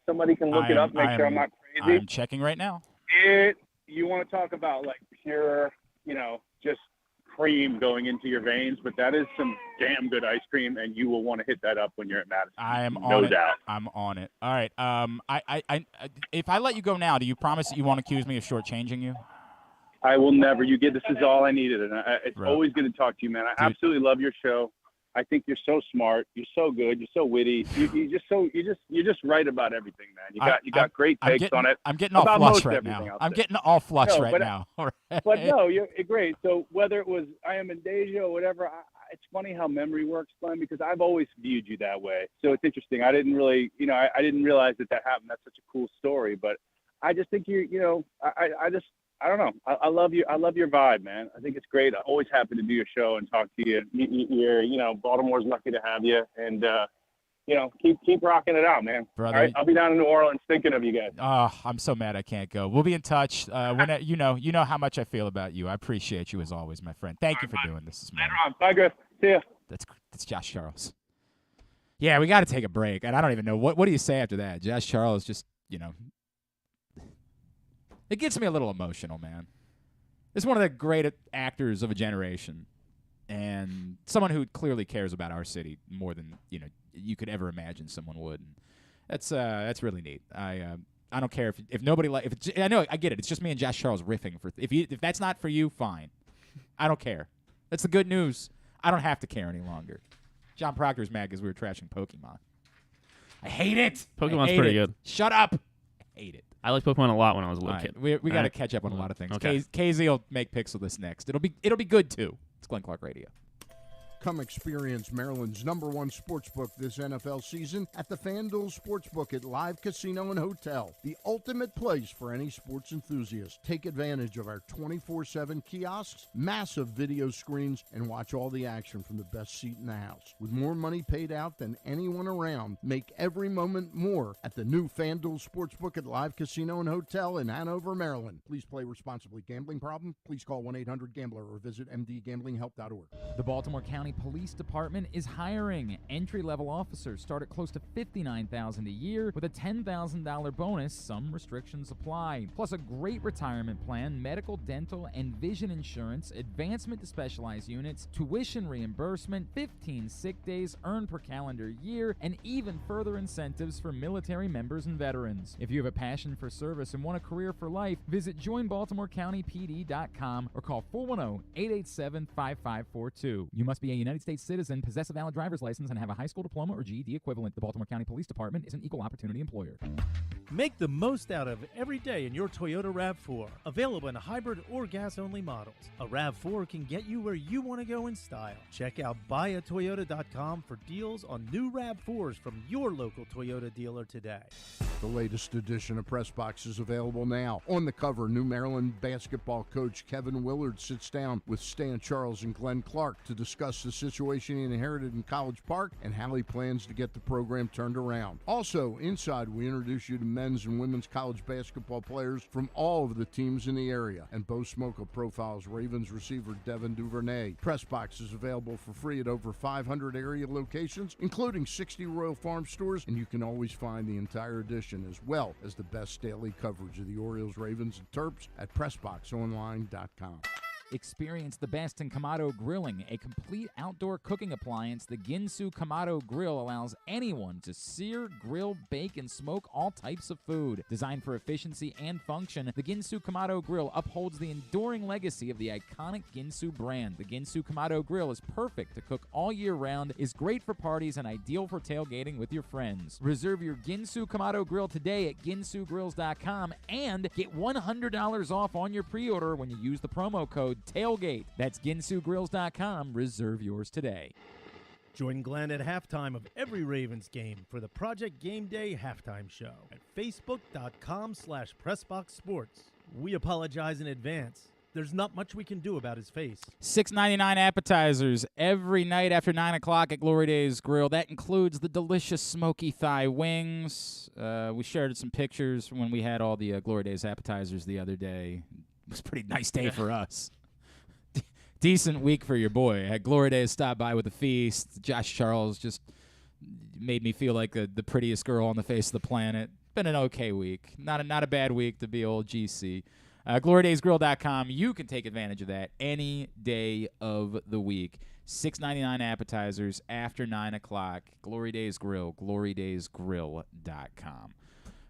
somebody can look it up, make sure I'm not crazy. I'm checking right now. You want to talk about like pure, just cream going into your veins, but that is some damn good ice cream, and you will want to hit that up when you're at Madison. I am no doubt. I'm on it. All right. I if I let you go now, do you promise that you won't accuse me of shortchanging you? I will never. This is all I needed, and it's always good to talk to you, man. I absolutely love your show. I think you're so smart. You're so good. You're so witty. You're just right about everything, man. You got great takes on it. I'm getting all flush right now. I'm getting all flush right now. But no, you're great. So whether it was I Am Mendasia or whatever, it's funny how memory works, Glenn, because I've always viewed you that way. So it's interesting. I didn't really, I didn't realize that happened. That's such a cool story. But I just think I don't know. I love you. I love your vibe, man. I think it's great. I'm always happy to do your show and talk to you. Baltimore's lucky to have you, and keep rocking it out, man. Brother, all right, I'll be down in New Orleans thinking of you guys. Oh, I'm so mad I can't go. We'll be in touch. You know how much I feel about you. I appreciate you as always, my friend. Thank you for doing this morning. Later on. Bye, Griff. See ya. That's Josh Charles. Yeah, we got to take a break, and I don't even know what do you say after that. Josh Charles just it gets me a little emotional, man. It's one of the great actors of a generation, and someone who clearly cares about our city more than you could ever imagine someone would. And that's really neat. I don't care if nobody I know I get it. It's just me and Josh Charles riffing for. If that's not for you, fine. I don't care. That's the good news. I don't have to care any longer. John Proctor's mad because we were trashing Pokemon. I hate it. Pokemon's pretty good. Shut up. I hate it. I liked Pokemon a lot when I was a little kid. We got to catch up on a lot of things. Okay. KZ will make picks with this next. It'll be good too. It's Glenn Clark Radio. Come experience Maryland's #1 sportsbook this NFL season at the FanDuel Sportsbook at Live Casino and Hotel, the ultimate place for any sports enthusiast. Take advantage of our 24/7 kiosks, massive video screens, and watch all the action from the best seat in the house. With more money paid out than anyone around, make every moment more at the new FanDuel Sportsbook at Live Casino and Hotel in Hanover, Maryland. Please play responsibly. Gambling problem? Please call 1-800-GAMBLER or visit mdgamblinghelp.org. The Baltimore County Police Department is hiring. Entry-level officers start at close to $59,000 a year with a $10,000 bonus. Some restrictions apply. Plus a great retirement plan, medical, dental, and vision insurance, advancement to specialized units, tuition reimbursement, 15 sick days earned per calendar year, and even further incentives for military members and veterans. If you have a passion for service and want a career for life, visit joinbaltimorecountypd.com or call 410-887-5542. You must be a United States citizen, possess a valid driver's license, and have a high school diploma or GED equivalent. The Baltimore County Police Department is an equal opportunity employer. Make the most out of every day in your Toyota RAV4. Available in hybrid or gas-only models. A RAV4 can get you where you want to go in style. Check out buyatoyota.com for deals on new RAV4s from your local Toyota dealer today. The latest edition of Press Box is available now. On the cover, New Maryland basketball coach Kevin Willard sits down with Stan Charles and Glenn Clark to discuss the situation he inherited in College Park and how he plans to get the program turned around. Also, inside, we introduce you to men's and women's college basketball players from all of the teams in the area. And Bo Smoka profiles Ravens receiver Devin Duvernay. Press Box is available for free at over 500 area locations, including 60 Royal Farm stores, and you can always find the entire edition as well as the best daily coverage of the Orioles, Ravens, and Terps at PressBoxOnline.com. Experience the best in Kamado Grilling, a complete outdoor cooking appliance. The Ginsu Kamado Grill allows anyone to sear, grill, bake, and smoke all types of food. Designed for efficiency and function, the Ginsu Kamado Grill upholds the enduring legacy of the iconic Ginsu brand. The Ginsu Kamado Grill is perfect to cook all year round, is great for parties, and ideal for tailgating with your friends. Reserve your Ginsu Kamado Grill today at ginsugrills.com and get $100 off on your pre-order when you use the promo code TAILGATE. That's ginsugrills.com. Reserve yours today. Join Glenn at halftime of every Ravens game for the Project Game Day halftime show at facebook.com/PressBoxSports. We apologize in advance. There's not much we can do about his face. $6.99 appetizers every night after 9 o'clock at Glory Days Grill. That includes the delicious smoky thigh wings. We shared some pictures when we had all the Glory Days appetizers the other day. It was a pretty nice day for us. Decent week for your boy. I had Glory Days stop by with a feast. Josh Charles just made me feel like the prettiest girl on the face of the planet. Been an okay week. Not a bad week to be old GC. GloryDaysGrill.com. You can take advantage of that any day of the week. $6.99 appetizers after 9 o'clock. Glory Days Grill. GloryDaysGrill.com.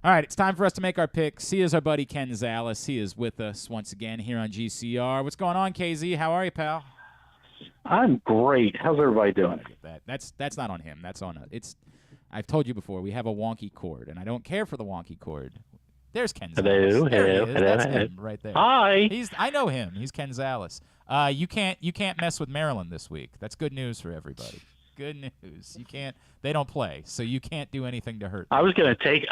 All right, it's time for us to make our picks. He is our buddy Ken Zalis. He is with us once again here on GCR. What's going on, KZ? How are you, pal? I'm great. How's everybody doing? That's not on him. That's on us. I've told you before, we have a wonky cord, and I don't care for the wonky cord. There's Ken Zalis. Hello. That's him right there. Hi. I know him. He's Ken Zalis. You can't mess with Maryland this week. That's good news for everybody. Good news. You can't. They don't play, so you can't do anything to hurt them. I was gonna take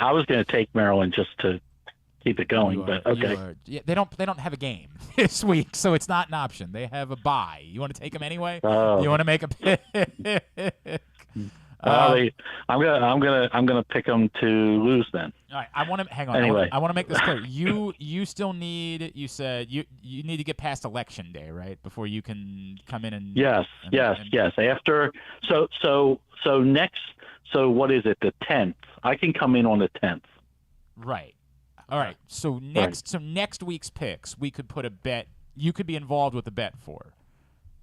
Maryland just to keep it going. But okay. Yeah, they don't have a game this week, so it's not an option. They have a bye. You want to take them anyway? Oh. You want to make a pick? I'm gonna pick them to lose then. All right, I want to hang on. Anyway. I want to make this clear. You still need. You said you need to get past election day, right, before you can come in and. Yes. After so next. So what is it? The 10th. I can come in on the 10th. Right. All right. So next week's picks, we could put a bet. You could be involved with a bet for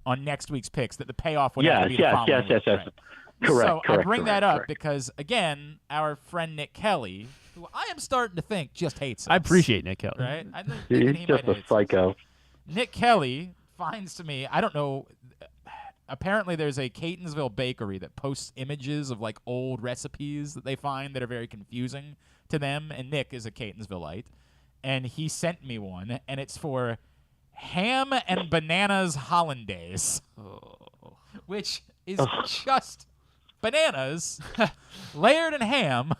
on next week's picks that the payoff would have to be the following week. Yes. Right. Correct. So I bring that up correct. because, again, our friend Nick Kelly, who I am starting to think just hates us. I appreciate Nick Kelly. Right? He's just a psycho. Nick Kelly finds to me, I don't know, apparently there's a Catonsville bakery that posts images of like old recipes that they find that are very confusing to them, and Nick is a Catonsvilleite, and he sent me one, and it's for ham and bananas hollandaise, which is just bananas layered in ham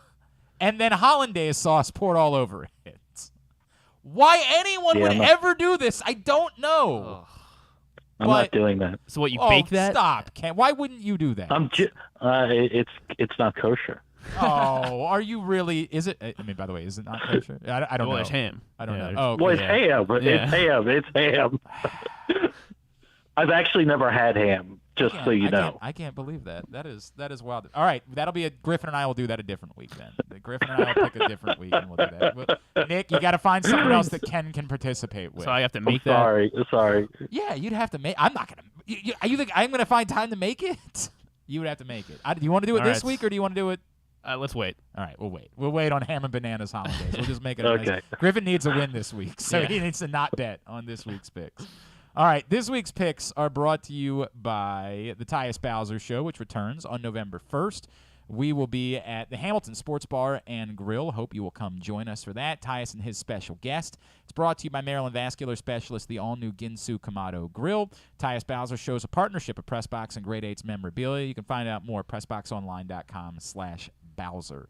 and then hollandaise sauce poured all over it. Why anyone would ever do this, I don't know. I'm not doing that. So what, you bake that? Stop. Why wouldn't you do that? It's not kosher. Oh, are you really? Is it? I mean, by the way, is it not kosher? I don't know. It's ham. I don't know. Oh, well, it's ham. It's ham. I've actually never had ham. Just so you know. I can't believe that. That is wild. All right, that'll be Griffin and I will do that a different week then. Griffin and I will pick a different week and we'll do that. But, Nick, you got to find something else that Ken can participate with. So I have to make that. Sorry. Yeah, you'd have to make. I'm not gonna. You think I'm gonna find time to make it? You would have to make it. Do you want to do it this week or do you want to do it? Let's wait. All right, we'll wait. We'll wait on ham and bananas holidays. We'll just make it. Okay. Griffin needs a win this week, so he needs to not bet on this week's picks. All right, this week's picks are brought to you by the Tyus Bowser Show, which returns on November 1st. We will be at the Hamilton Sports Bar and Grill. Hope you will come join us for that. Tyus and his special guest. It's brought to you by Maryland Vascular Specialist, the all-new Ginsu Kamado Grill. Tyus Bowser Show is a partnership of Pressbox and Grade 8's memorabilia. You can find out more at PressBoxOnline.com/Bowser.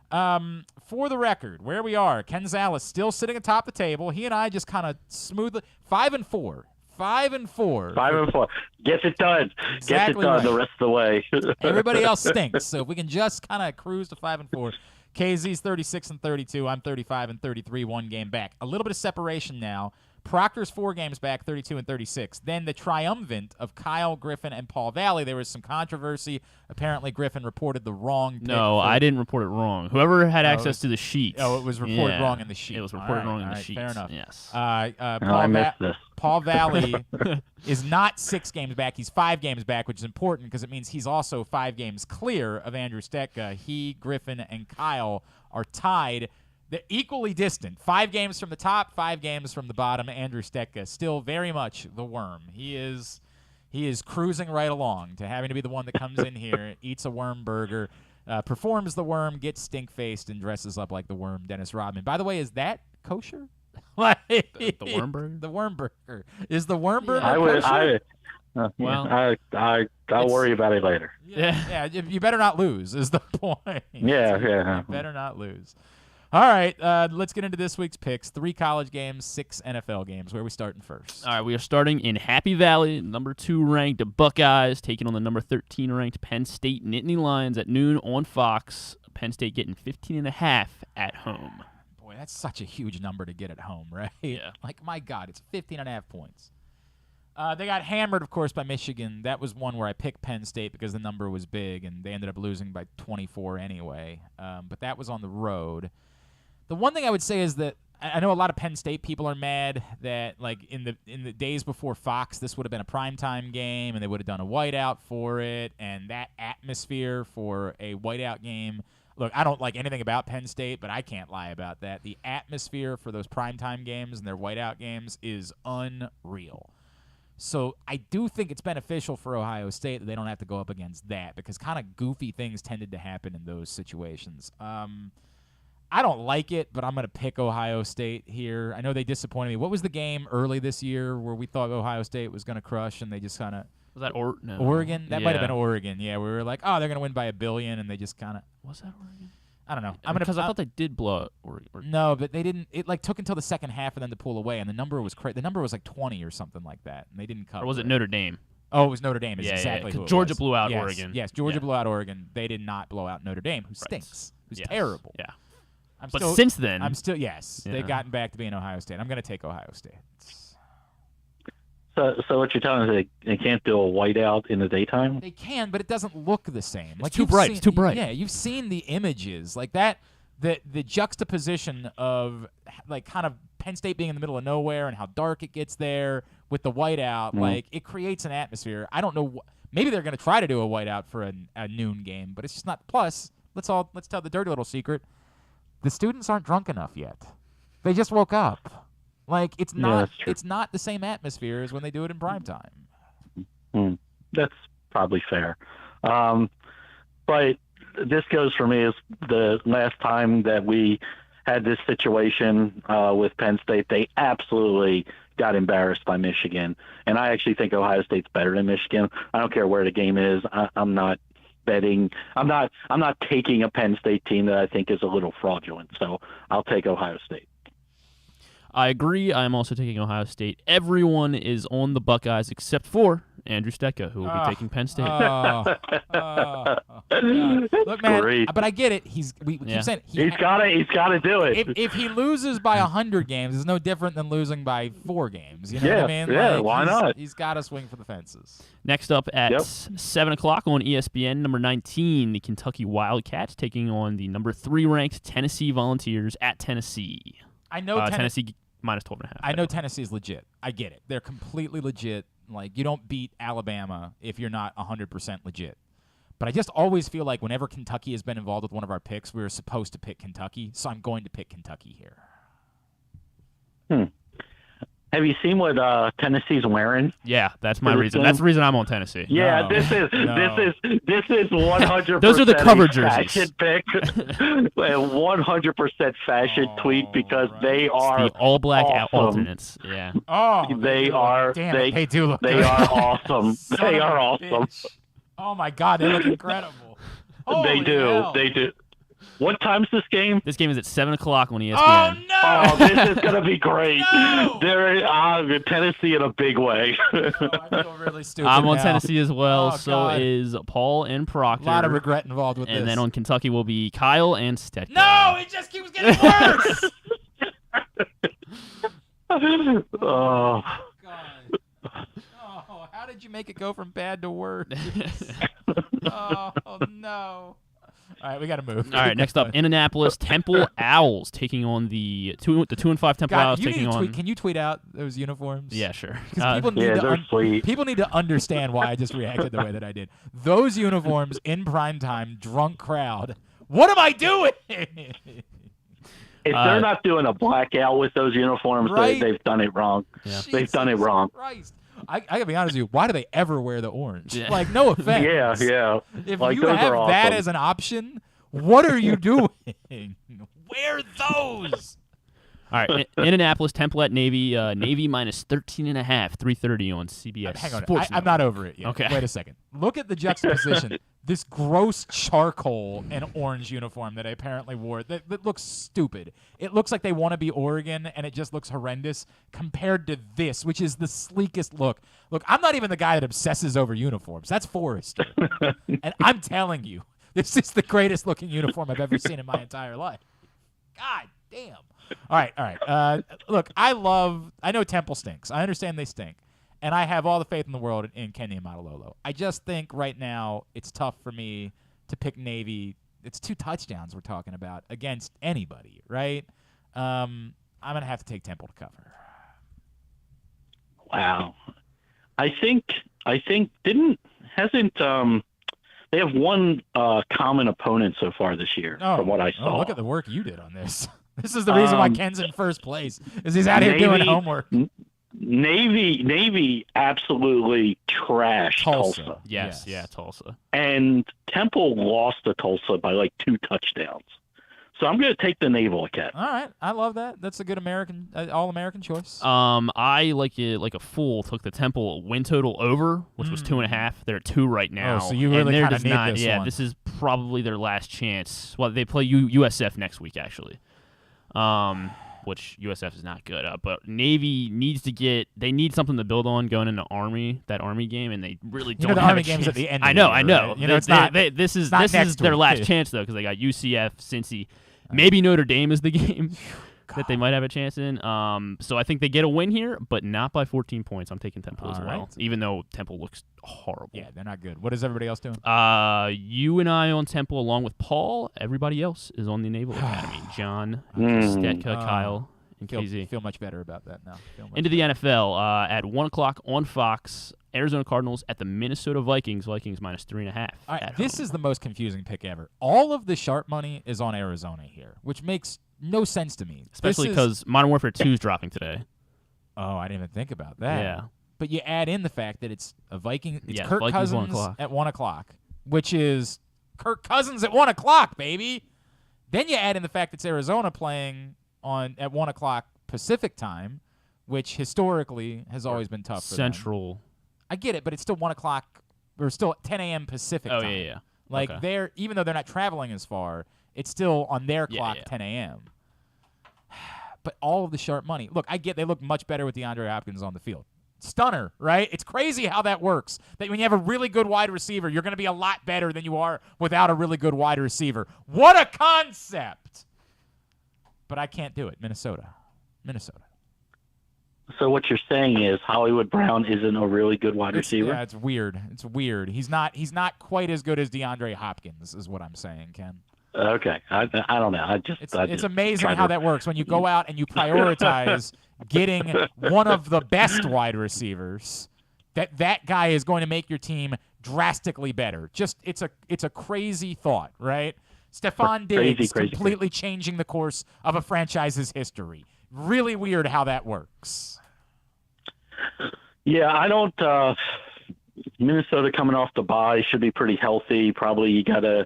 For the record, where we are, Ken Zalis still sitting atop the table. He and I just kind of smoothly 5-4. 5-4. 5-4. Gets it done. Exactly Gets it done right. the rest of the way. Everybody else stinks. So if we can just kind of cruise to 5-4. KZ's 36-32. I'm 35-33. One game back. A little bit of separation now. Proctor's 4 games back, 32-36. Then the triumvirate of Kyle, Griffin, and Paul Valley. There was some controversy. Apparently, Griffin reported the wrong pick. No, I didn't report it wrong. Whoever had access to the sheet. Oh, it was reported wrong in the sheet. It was reported wrong in the sheet. Fair enough. Yes. I missed this. Paul Valley is not 6 games back. He's 5 games back, which is important because it means he's also 5 games clear of Andrew Stetka. He, Griffin, and Kyle are tied. They're equally distant. 5 games from the top, 5 games from the bottom. Andrew Stetka still very much the worm. He is cruising right along to having to be the one that comes in here, eats a worm burger, performs the worm, gets stink-faced, and dresses up like the worm, Dennis Rodman. By the way, is that kosher? The worm burger? The worm burger. Is the worm burger kosher? Well, I'll worry about it later. Yeah, you better not lose is the point. Yeah. You better not lose. All right, let's get into this week's picks. 3 college games, 6 NFL games. Where are we starting first? All right, we are starting in Happy Valley. Number 2 ranked Buckeyes taking on the number 13 ranked Penn State Nittany Lions at noon on Fox. Penn State getting 15.5 at home. Boy, that's such a huge number to get at home, right? Yeah. Like, my God, it's 15.5 points. They got hammered, of course, by Michigan. That was one where I picked Penn State because the number was big, and they ended up losing by 24 anyway. But that was on the road. The one thing I would say is that I know a lot of Penn State people are mad that, like, in the days before Fox, this would have been a primetime game, and they would have done a whiteout for it, and that atmosphere for a whiteout game. Look, I don't like anything about Penn State, but I can't lie about that. The atmosphere for those primetime games and their whiteout games is unreal. So I do think it's beneficial for Ohio State that they don't have to go up against that because kind of goofy things tended to happen in those situations. I don't like it, but I'm going to pick Ohio State here. I know they disappointed me. What was the game early this year where we thought Ohio State was going to crush and they just kind of – Was that Oregon? That might have been Oregon. Yeah, we were like, oh, they're going to win by 1 billion, and they just kind of – Was that Oregon? I don't know. Because I thought they did blow it. No, but they didn't. It took until the second half for them to pull away, and the number was the number was like 20 or something like that, and they didn't cover. Or was it Notre Dame? Oh, it was Notre Dame. It's exactly who it Georgia was. blew out Oregon. Yes, Georgia blew out Oregon. They did not blow out Notre Dame, who stinks, who's terrible. Yeah. But since then, they've gotten back to being Ohio State. I'm going to take Ohio State. So what you're telling us, they can't do a whiteout in the daytime? They can, but it doesn't look the same. It's too bright. It's too bright. Yeah, you've seen the images like that. The juxtaposition of like kind of Penn State being in the middle of nowhere and how dark it gets there with the whiteout, like it creates an atmosphere. I don't know. Maybe they're going to try to do a whiteout for a noon game, but it's just not. Plus, let's tell the dirty little secret: the students aren't drunk enough yet. They just woke up. Like it's not the same atmosphere as when they do it in prime time. That's probably fair. But this goes for me as the last time that we had this situation with Penn State. They absolutely got embarrassed by Michigan, and I actually think Ohio State's better than Michigan. I don't care where the game is. I'm not betting. I'm not taking a Penn State team that I think is a little fraudulent. So I'll take Ohio State. I agree. I'm also taking Ohio State. Everyone is on the Buckeyes except for Andrew Stecca, who will be taking Penn State. Look, man, but I get it. We keep saying he's got to do it. If he loses by 100 games, it's no different than losing by 4 games. You know what I mean? Yeah, why not? He's got to swing for the fences. Next up at 7 o'clock on ESPN, number 19, the Kentucky Wildcats taking on the number 3 ranked Tennessee Volunteers at Tennessee. I know Tennessee minus 12.5. I know Tennessee is legit. I get it. They're completely legit. Like, you don't beat Alabama if you're not 100% legit. But I just always feel like whenever Kentucky has been involved with one of our picks, we were supposed to pick Kentucky, so I'm going to pick Kentucky here. Have you seen what Tennessee's wearing? Yeah, that's my reason. That's the reason I'm on Tennessee. Yeah, no, this is 100%. Those are the cover jerseys. Fashion pick, 100% fashion tweet because they are the all black awesome. Alternates. Yeah. They are. They do look. They are awesome. They are awesome. Oh my God, they look incredible. They do. They do. What time's this game? This game is at 7 o'clock on ESPN. Oh, no! Oh, this is going to be great. No! They're Tennessee in a big way. I feel really stupid I'm on now. Tennessee as well. Oh, so God. is Paul and Proctor. A lot of regret involved with this. And then on Kentucky will be Kyle and Stetka. No, it just keeps getting worse. Oh, God. Oh, how did you make it go from bad to worse? Oh, no. All right, we got to move. All right, next up, Indianapolis Temple Owls taking on the 2-5 Temple Owls taking on. Can you tweet out those uniforms? Yeah, sure. Because people need to understand why I just reacted the way that I did. Those uniforms in primetime, drunk crowd. What am I doing? If they're not doing a blackout with those uniforms, right? They've done it wrong. Yeah. They've done it wrong. Christ. I gotta be honest with you. Why do they ever wear the orange? Yeah. Like, no offense. Yeah. If like, you have awesome. that as an option, what are you doing? Wear those. All right, Indianapolis Temple at Navy. Navy minus 13.5, 3:30 on CBS. Hang on, Sports I'm not over it yet. Okay. Wait a second. Look at the juxtaposition. This gross charcoal and orange uniform that I apparently wore that looks stupid. It looks like they want to be Oregon, and it just looks horrendous compared to this, which is the sleekest look. Look, I'm not even the guy that obsesses over uniforms. That's Forrester. And I'm telling you, this is the greatest looking uniform I've ever seen in my entire life. God damn. All right. Look, I know Temple stinks. I understand they stink. And I have all the faith in the world in Kenny Amadololo. I just think right now it's tough for me to pick Navy. It's 2 touchdowns we're talking about against anybody, right? I'm going to have to take Temple to cover. Wow. I think they have one common opponent so far this year from what I saw. Look at the work you did on this. This is the reason why Ken's in first place, is he's out here doing homework. Navy absolutely trashed Tulsa. Yes, yeah, Tulsa. And Temple lost to Tulsa by like 2 touchdowns. So I'm going to take the Naval Cat. All right, I love that. That's a good all-American choice. I like a fool took the Temple win total over, which was 2.5. They're at 2 right now. Oh, so you really kind of need this one. This is probably their last chance. Well, they play USF next week, actually, which USF is not good. But Navy needs to they need something to build on going into that Army game, and they really don't the have Army a chance. game's at the end. I know. Right? It's not. This is next their week. last chance though, because they got UCF, Cincy, maybe Notre Dame is the game that they might have a chance in. So I think they get a win here, but not by 14 points. I'm taking Temple as well, even though Temple looks horrible. Yeah, they're not good. What is everybody else doing? You and I on Temple along with Paul. Everybody else is on the Naval Academy. John, Stetka, Kyle, and KZ. Feel much better about that now. Into the NFL at 1 o'clock on Fox. Arizona Cardinals at the Minnesota Vikings. Vikings minus 3.5. All right, this is the most confusing pick ever. All of the sharp money is on Arizona here, which makes no sense to me. Especially because Modern Warfare 2 is dropping today. Oh, I didn't even think about that. Yeah. But you add in the fact that it's a Viking. It's Yeah, Kirk Vikings Cousins 1 o'clock. at 1 o'clock, which is Kirk Cousins at 1 o'clock, baby. Then you add in the fact it's Arizona playing at 1 o'clock Pacific time, which historically has always been tough for them. Central. I get it, but it's still 1 o'clock or still 10 a.m. Pacific time. Oh, yeah. Like Okay. even though they're not traveling as far, it's still on their clock 10 a.m. But all of the sharp money. Look, I get they look much better with DeAndre Hopkins on the field. Stunner, right? It's crazy how that works. That when you have a really good wide receiver, you're going to be a lot better than you are without a really good wide receiver. What a concept! But I can't do it. Minnesota. So what you're saying is Hollywood Brown isn't a really good wide receiver? Yeah, it's weird. He's not quite as good as DeAndre Hopkins, is what I'm saying, Ken. Okay, I don't know. It's amazing how that works when you go out and you prioritize getting one of the best wide receivers. That guy is going to make your team drastically better. Just it's a crazy thought, right? Stephon Diggs completely changing the course of a franchise's history. Really weird how that works. Yeah, I don't. Minnesota coming off the bye should be pretty healthy. Probably you got to.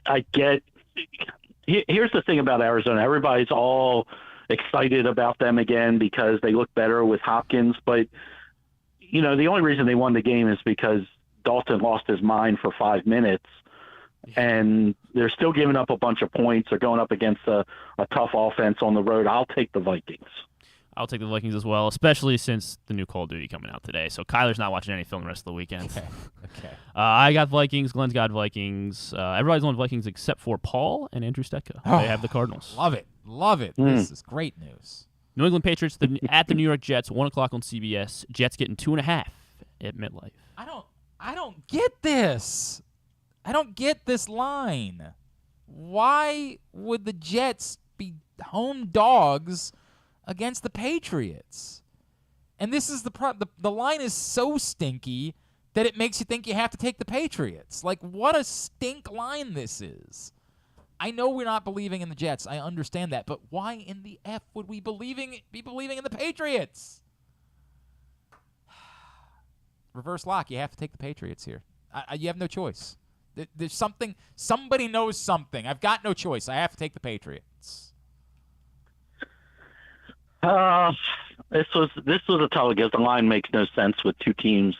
I get. Here's the thing about Arizona. Everybody's all excited about them again because they look better with Hopkins. But, the only reason they won the game is because Dalton lost his mind for 5 minutes. And they're still giving up a bunch of points. They're going up against a tough offense on the road. I'll take the Vikings. I'll take the Vikings as well, especially since the new Call of Duty coming out today. So Kyler's not watching any film the rest of the weekend. Okay. I got Vikings. Glenn's got Vikings. Everybody's on Vikings except for Paul and Andrew Stetka. They have the Cardinals. Love it. This is great news. New England Patriots at the New York Jets, 1 o'clock on CBS. Jets getting 2.5 at MetLife. I don't get this. I don't get this line. Why would the Jets be home dogs against the Patriots? And this is the line is so stinky that it makes you think you have to take the Patriots. Like, what a stink line this is. I know we're not believing in the Jets. I understand that. But why in the F would we be believing in the Patriots? Reverse lock. You have to take the Patriots here. You have no choice. There's something. Somebody knows something. I've got no choice. I have to take the Patriots. This was a tough because the line makes no sense with two teams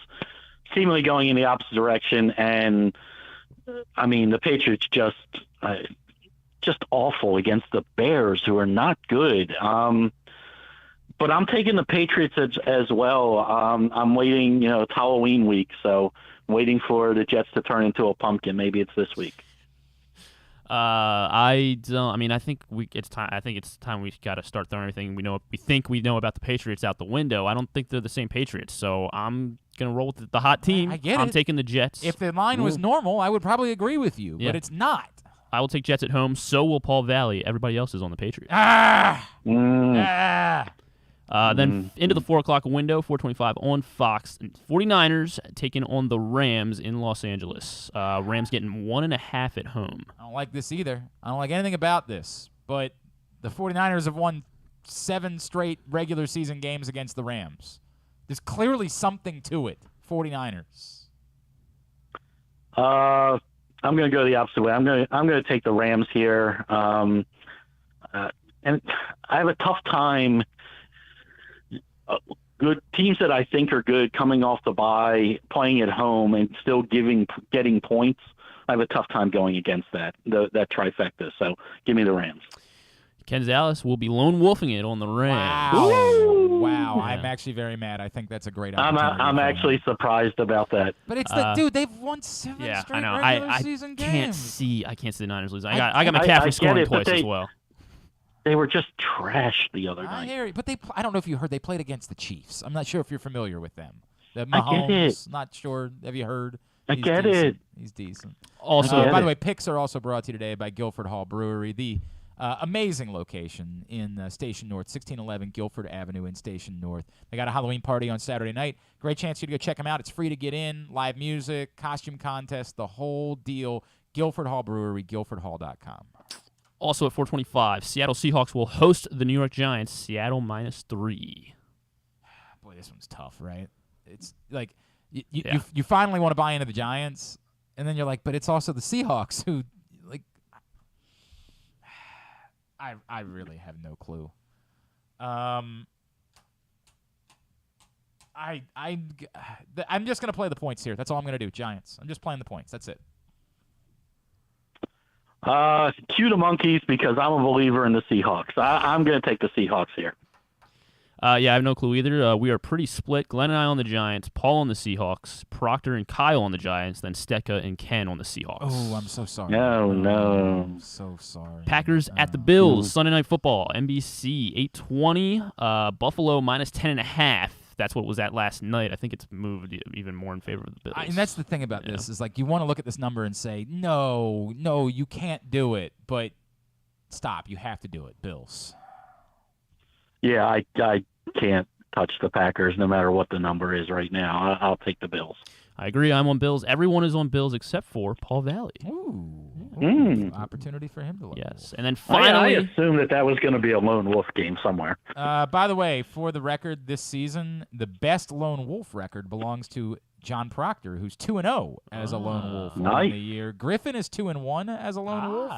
seemingly going in the opposite direction, and I mean the Patriots just awful against the Bears, who are not good. But I'm taking the Patriots as well. I'm waiting. It's Halloween week, so waiting for the Jets to turn into a pumpkin. Maybe it's this week. I don't. I mean, I think it's time. I think it's time we got to start throwing everything we think we know about the Patriots out the window. I don't think they're the same Patriots, so I'm gonna roll with the hot team. I get I'm it. taking the Jets. If the line was normal, I would probably agree with you, but it's not. I will take Jets at home. So will Paul Valley. Everybody else is on the Patriots. Then into the 4 o'clock window, 4:25 on Fox. 49ers taking on the Rams in Los Angeles. Rams getting 1.5 at home. I don't like this either. I don't like anything about this. But the 49ers have won 7 straight regular season games against the Rams. There's clearly something to it. 49ers. I'm going to go the opposite way. I'm going to take the Rams here. And I have a tough time. Good teams that I think are good coming off the bye, playing at home, and still getting points I have a tough time going against that trifecta. So give me the Rams. Ken Zalis will be lone wolfing it on the Rams. Wow. Yeah. I'm actually very mad. I think that's a great opportunity. I'm actually surprised about that. But it's dude, they've won 7 straight regular season games. I can't see the Niners losing. I got McCaffrey scoring twice as well. They were just trash the other night. I hear you, but I don't know if you heard, they played against the Chiefs. I'm not sure if you're familiar with them. The I get it. Not sure. Have you heard? I get it. He's decent. Also, by the way, picks are also brought to you today by Guilford Hall Brewery, the amazing location in Station North, 1611 Guilford Avenue in Station North. They got a Halloween party on Saturday night. Great chance for you to go check them out. It's free to get in, live music, costume contest, the whole deal. Guilford Hall Brewery, guilfordhall.com. Also at 4:25, Seattle Seahawks will host the New York Giants. Seattle -3. Boy, this one's tough, right? It's like you finally want to buy into the Giants, and then you're like, but it's also the Seahawks who, like, I really have no clue. I'm just gonna play the points here. That's all I'm gonna do. Giants. I'm just playing the points. That's it. Cue the monkeys because I'm a believer in the Seahawks. I'm going to take the Seahawks here. Yeah, I have no clue either. We are pretty split. Glenn and I on the Giants, Paul on the Seahawks, Proctor and Kyle on the Giants, then Stecca and Ken on the Seahawks. Oh, I'm so sorry. No. I'm so sorry. Packers at the Bills, Sunday Night Football, NBC, 8:20. Buffalo -10.5. That's what was at last night. I think it's moved even more in favor of the Bills. And that's the thing about this is, like, you want to look at this number and say, no, you can't do it. But stop. You have to do it, Bills. Yeah, I can't touch the Packers no matter what the number is right now. I'll take the Bills. I agree. I'm on Bills. Everyone is on Bills except for Paul Valley. Opportunity for him to look. Yes. And then finally, I assumed that was going to be a lone wolf game somewhere. By the way, for the record this season, the best lone wolf record belongs to John Proctor, who's 2-0 as a lone wolf on the year. Griffin is 2-1 as a lone wolf.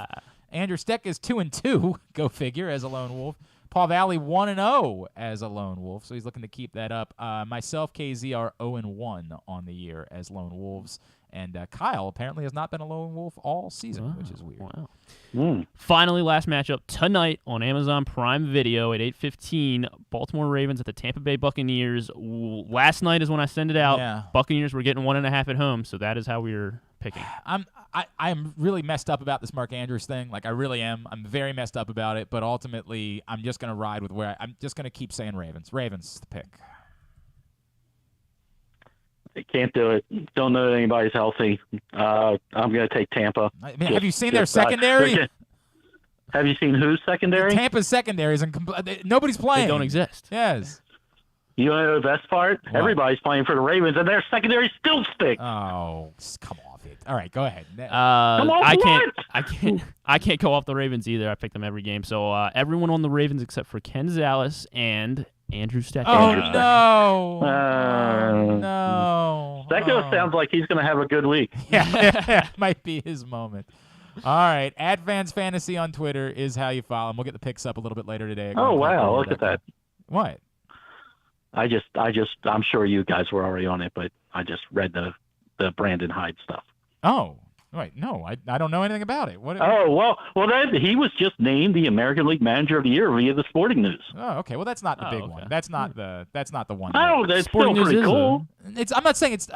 Andrew Steck is 2-2, go figure, as a lone wolf. Paul Valley 1-0 as a lone wolf, so he's looking to keep that up. Myself, KZ, are 0-1 on the year as lone wolves, and Kyle apparently has not been a lone wolf all season, which is weird. Wow. Finally, last matchup tonight on Amazon Prime Video at 8:15. Baltimore Ravens at the Tampa Bay Buccaneers. Last night is when I send it out. Yeah. Buccaneers were getting 1.5 at home, so that is how we're picking. I'm really messed up about this Mark Andrews thing. Like, I really am. I'm very messed up about it, but ultimately I'm just going to ride with I'm just going to keep saying Ravens. Ravens the pick. They can't do it. Don't know that anybody's healthy. I'm going to take Tampa. I mean, have you seen their secondary? Have you seen whose secondary? Tampa's secondary is nobody's playing. They don't exist. Yes. You know the best part? What? Everybody's playing for the Ravens, and their secondary still stinks. Oh, come off it. All right, go ahead. I can't go off the Ravens either. I pick them every game. So everyone on the Ravens except for Ken Zalis and Andrew Steck. Oh, no. No. Stecco sounds like he's going to have a good week. Yeah, might be his moment. All right, @FansFantasy on Twitter is how you follow him. We'll get the picks up a little bit later today. Oh, wow, look at that. What? I'm sure you guys were already on it, but I just read the Brandon Hyde stuff. Oh, wait, no, I don't know anything about it. What? Oh, well, he was just named the American League Manager of the Year via the Sporting News. Oh, okay. Well, that's not the big one. That's not the one. Oh, that's still pretty cool. I'm not saying it's.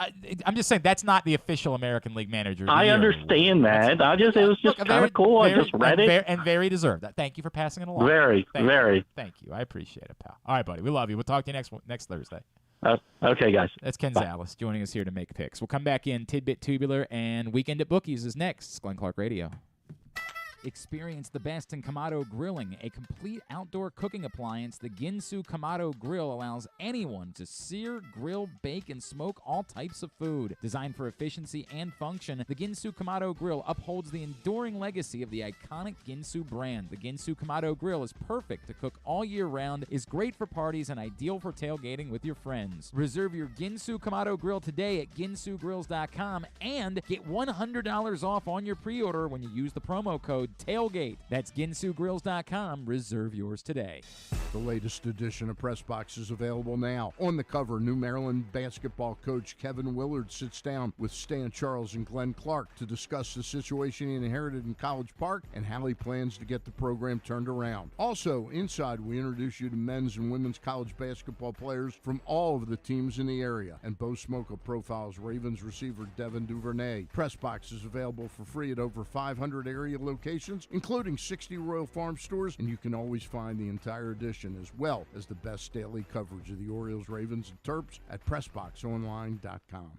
I'm just saying that's not the official American League Manager of the Year. I understand that. It was just kind of cool. I just read it. And very deserved. Thank you for passing it along. Very. Thank you. I appreciate it, pal. All right, buddy. We love you. We'll talk to you next Thursday. Okay, guys. That's Ken Zalis joining us here to make picks. We'll come back in. Tidbit Tubular and Weekend at Bookies is next. It's Glenn Clark Radio. Experience the best in Kamado Grilling, a complete outdoor cooking appliance. The Ginsu Kamado Grill allows anyone to sear, grill, bake, and smoke all types of food. Designed for efficiency and function, the Ginsu Kamado Grill upholds the enduring legacy of the iconic Ginsu brand. The Ginsu Kamado Grill is perfect to cook all year round, is great for parties, and ideal for tailgating with your friends. Reserve your Ginsu Kamado Grill today at ginsugrills.com and get $100 off on your pre-order when you use the promo code tailgate. That's ginsugrills.com. Reserve yours today. The latest edition of Press Box is available now. On the cover, New Maryland basketball coach Kevin Willard sits down with Stan Charles and Glenn Clark to discuss the situation he inherited in College Park and how he plans to get the program turned around. Also, inside, we introduce you to men's and women's college basketball players from all of the teams in the area. And Bo Smoka profiles Ravens receiver Devin Duvernay. Press Box is available for free at over 500 area locations, including 60 Royal Farm stores, and you can always find the entire edition as well as the best daily coverage of the Orioles, Ravens, and Terps at PressBoxOnline.com.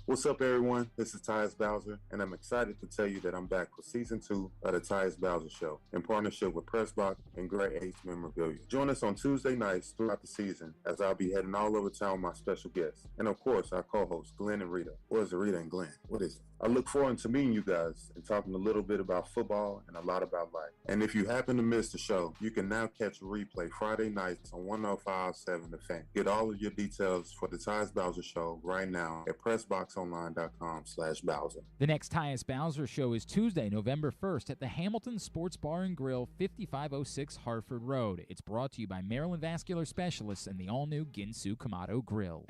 What's up, everyone? This is Tyus Bowser, and I'm excited to tell you that I'm back for Season 2 of the Tyus Bowser Show in partnership with PressBox and Great Ace Memorabilia. Join us on Tuesday nights throughout the season as I'll be heading all over town with my special guests. And of course, our co-hosts, Glenn and Rita. Or is it Rita and Glenn? What is it? I look forward to meeting you guys and talking a little bit about football and a lot about life. And if you happen to miss the show, you can now catch a replay Friday nights on 105.7 The Fan. Get all of your details for the Tyus Bowser Show right now at PressBoxOnline.com/Bowser. The next Tyus Bowser Show is Tuesday, November 1st at the Hamilton Sports Bar and Grill, 5506 Hartford Road. It's brought to you by Maryland Vascular Specialists and the all-new Ginsu Kamado Grill.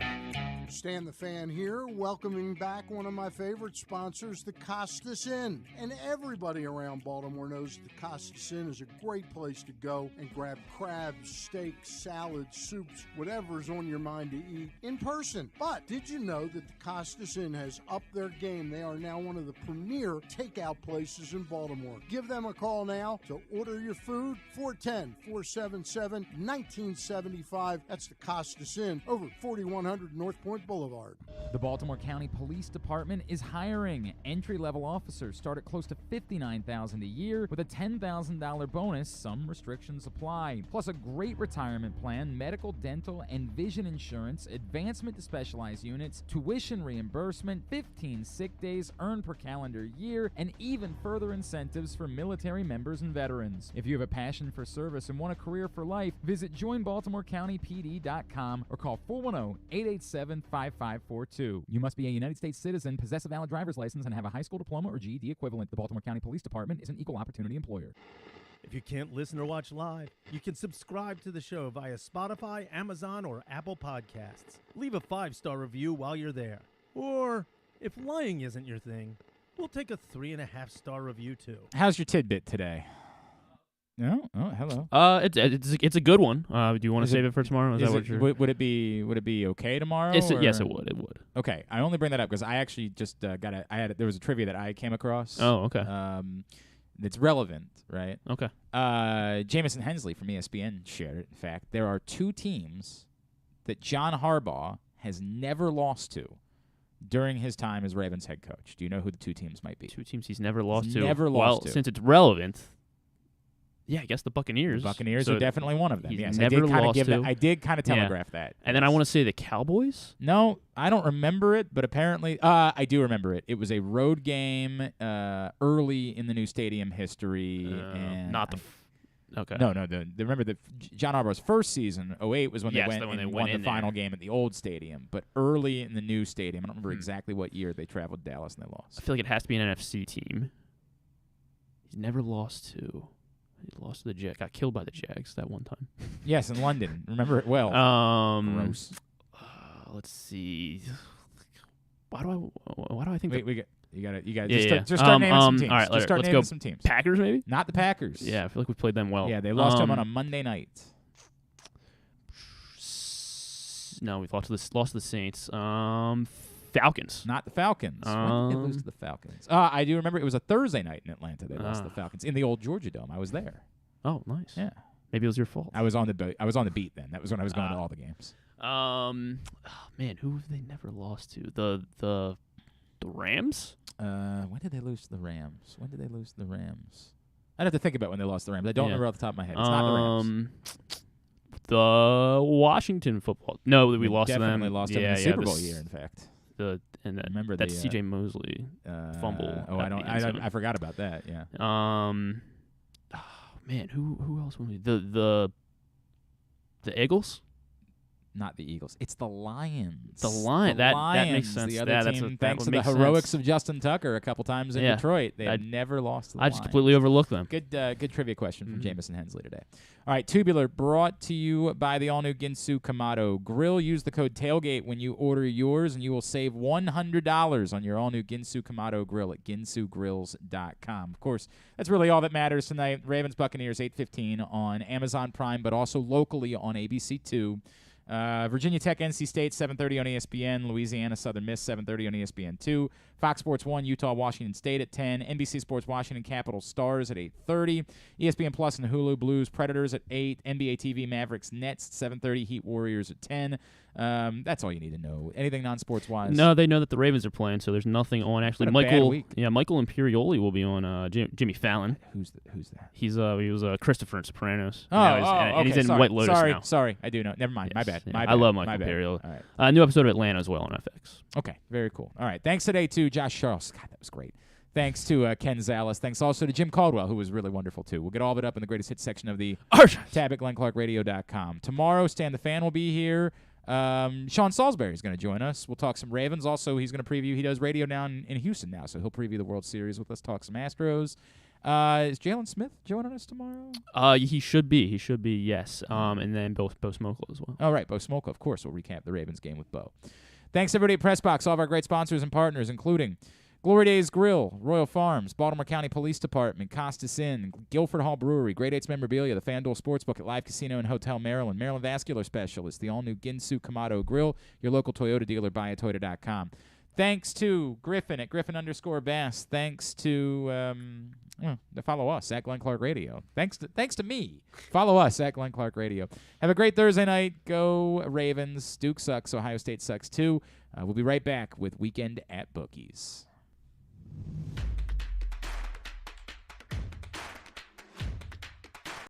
Stan the Fan here, welcoming back one of my favorite sponsors, the Costas Inn. And everybody around Baltimore knows the Costas Inn is a great place to go and grab crabs, steaks, salads, soups, whatever's on your mind to eat in person. But did you know that the Costas Inn has upped their game? They are now one of the premier takeout places in Baltimore. Give them a call now to order your food, 410-477-1975. That's the Costas Inn over 4100 North Point Boulevard. The Baltimore County Police Department is hiring. Entry-level officers start at close to $59,000 a year with a $10,000 bonus. Some restrictions apply. Plus a great retirement plan, medical, dental, and vision insurance, advancement to specialized units, tuition reimbursement, 15 sick days earned per calendar year, and even further incentives for military members and veterans. If you have a passion for service and want a career for life, visit joinbaltimorecountypd.com or call 410-887-5542. You must be a United States citizen, possess a valid driver's license, and have a high school diploma or GED equivalent. The Baltimore County Police Department is an equal opportunity employer. If you can't listen or watch live, you can subscribe to the show via Spotify, Amazon, or Apple Podcasts. Leave a 5-star review while you're there. Or, if lying isn't your thing, we'll take a 3.5-star review too. How's your tidbit today? No? Oh, hello. It's a good one. Do you want to save it for tomorrow? Is that what you're... Would it be okay tomorrow? Yes, it would. It would. Okay, I only bring that up because I actually just there was a trivia that I came across. Oh, okay. That's relevant, right? Okay. Jamison Hensley from ESPN shared it. In fact, there are 2 teams that John Harbaugh has never lost to during his time as Ravens head coach. Do you know who the 2 teams might be? 2 teams he's never lost to. Never lost to. Since it's relevant. Yeah, I guess the Buccaneers. The Buccaneers are definitely one of them. He's yes, never lost to. I did kind of telegraph that. And then I want to say the Cowboys? No, I don't remember it, but apparently I do remember it. It was a road game early in the new stadium history. And not the okay. No. Remember the John Harbaugh's first season, 2008, was when they went and won the final game at the old stadium. But early in the new stadium, I don't remember exactly what year they traveled to Dallas and they lost. I feel like it has to be an NFC team. He's never lost to... He lost to the Jags. Got killed by the Jags that one time. Yes, in London. Remember it well. Gross. Let's see. Why do I think? You got to just start naming some teams. All right, let's go. Some teams. Packers, maybe. Not the Packers. Yeah, I feel like we played them well. Yeah, they lost them on a Monday night. No, we lost to the Saints. Falcons. Not the Falcons. When did they lose to the Falcons? I do remember it was a Thursday night in Atlanta. They lost to the Falcons in the old Georgia Dome. I was there. Oh, nice. Yeah. Maybe it was your fault. I was on the beat then. That was when I was going to all the games. Man, who have they never lost to? The Rams? When did they lose to the Rams? I'd have to think about when they lost to the Rams. I don't remember off the top of my head. It's not the Rams. The Washington football. No, we lost to them. Definitely lost them in the Super Bowl year, in fact. Remember that C.J. Mosley fumble. I forgot about that. Yeah. Man, who else? The Eagles? not the Eagles. It's the Lions. The Lions. That makes sense. The other team, thanks to the heroics of Justin Tucker a couple times in Detroit, they have never lost to the Lions. I just completely overlooked them. Good trivia question from Jamison Hensley today. All right, Tubular, brought to you by the all-new Ginsu Kamado Grill. Use the code TAILGATE when you order yours, and you will save $100 on your all-new Ginsu Kamado Grill at ginsugrills.com. Of course, that's really all that matters tonight. Ravens Buccaneers 8:15 on Amazon Prime, but also locally on ABC2. Virginia Tech, NC State, 7:30 on ESPN. Louisiana Southern Miss, 7:30 on ESPN2. Fox Sports 1, Utah, Washington State at 10. NBC Sports Washington Capitals Stars at 8:30. ESPN Plus and Hulu Blues Predators at 8. NBA TV Mavericks Nets, 7:30. Heat Warriors at 10. That's all you need to know. Anything non-sports wise? No, they know that the Ravens are playing, so there's nothing on. Actually, Michael Imperioli will be on Jimmy Fallon. Who's that? He was Christopher in Sopranos. And he's in White Lotus now. Sorry, I do know. Never mind. Yes. My bad. Yeah. My bad. I love Michael Imperioli. All right. New episode of Atlanta as well on FX. Okay, very cool. All right, thanks today to Josh Charles. God, that was great. Thanks to Ken Zalis. Thanks also to Jim Caldwell, who was really wonderful, too. We'll get all of it up in the greatest hits section of the tab at GlennClarkRadio.com. Tomorrow, Stan the Fan will be here. Sean Salisbury is going to join us. We'll talk some Ravens. Also, he's going to preview. He does radio down in Houston now, so he'll preview the World Series with us, talk some Astros. Is Jalen Smith joining us tomorrow? He should be. Yes. And then Bo Smokle as well. All right, Bo Smokle, of course. We'll recap the Ravens game with Bo. Thanks, everybody at PressBox, all of our great sponsors and partners, including Glory Days Grill, Royal Farms, Baltimore County Police Department, Costas Inn, Guilford Hall Brewery, Great Eights Memorabilia, the FanDuel Sportsbook at Live Casino and Hotel Maryland, Maryland Vascular Specialist, the all-new Ginsu Kamado Grill, your local Toyota dealer, buyatoyota.com. Thanks to Griffin at Griffin_Bass. Thanks to follow us at Glenn Clark Radio. Thanks to me. Follow us at Glenn Clark Radio. Have a great Thursday night. Go Ravens. Duke sucks. Ohio State sucks too. We'll be right back with Weekend at Bookies.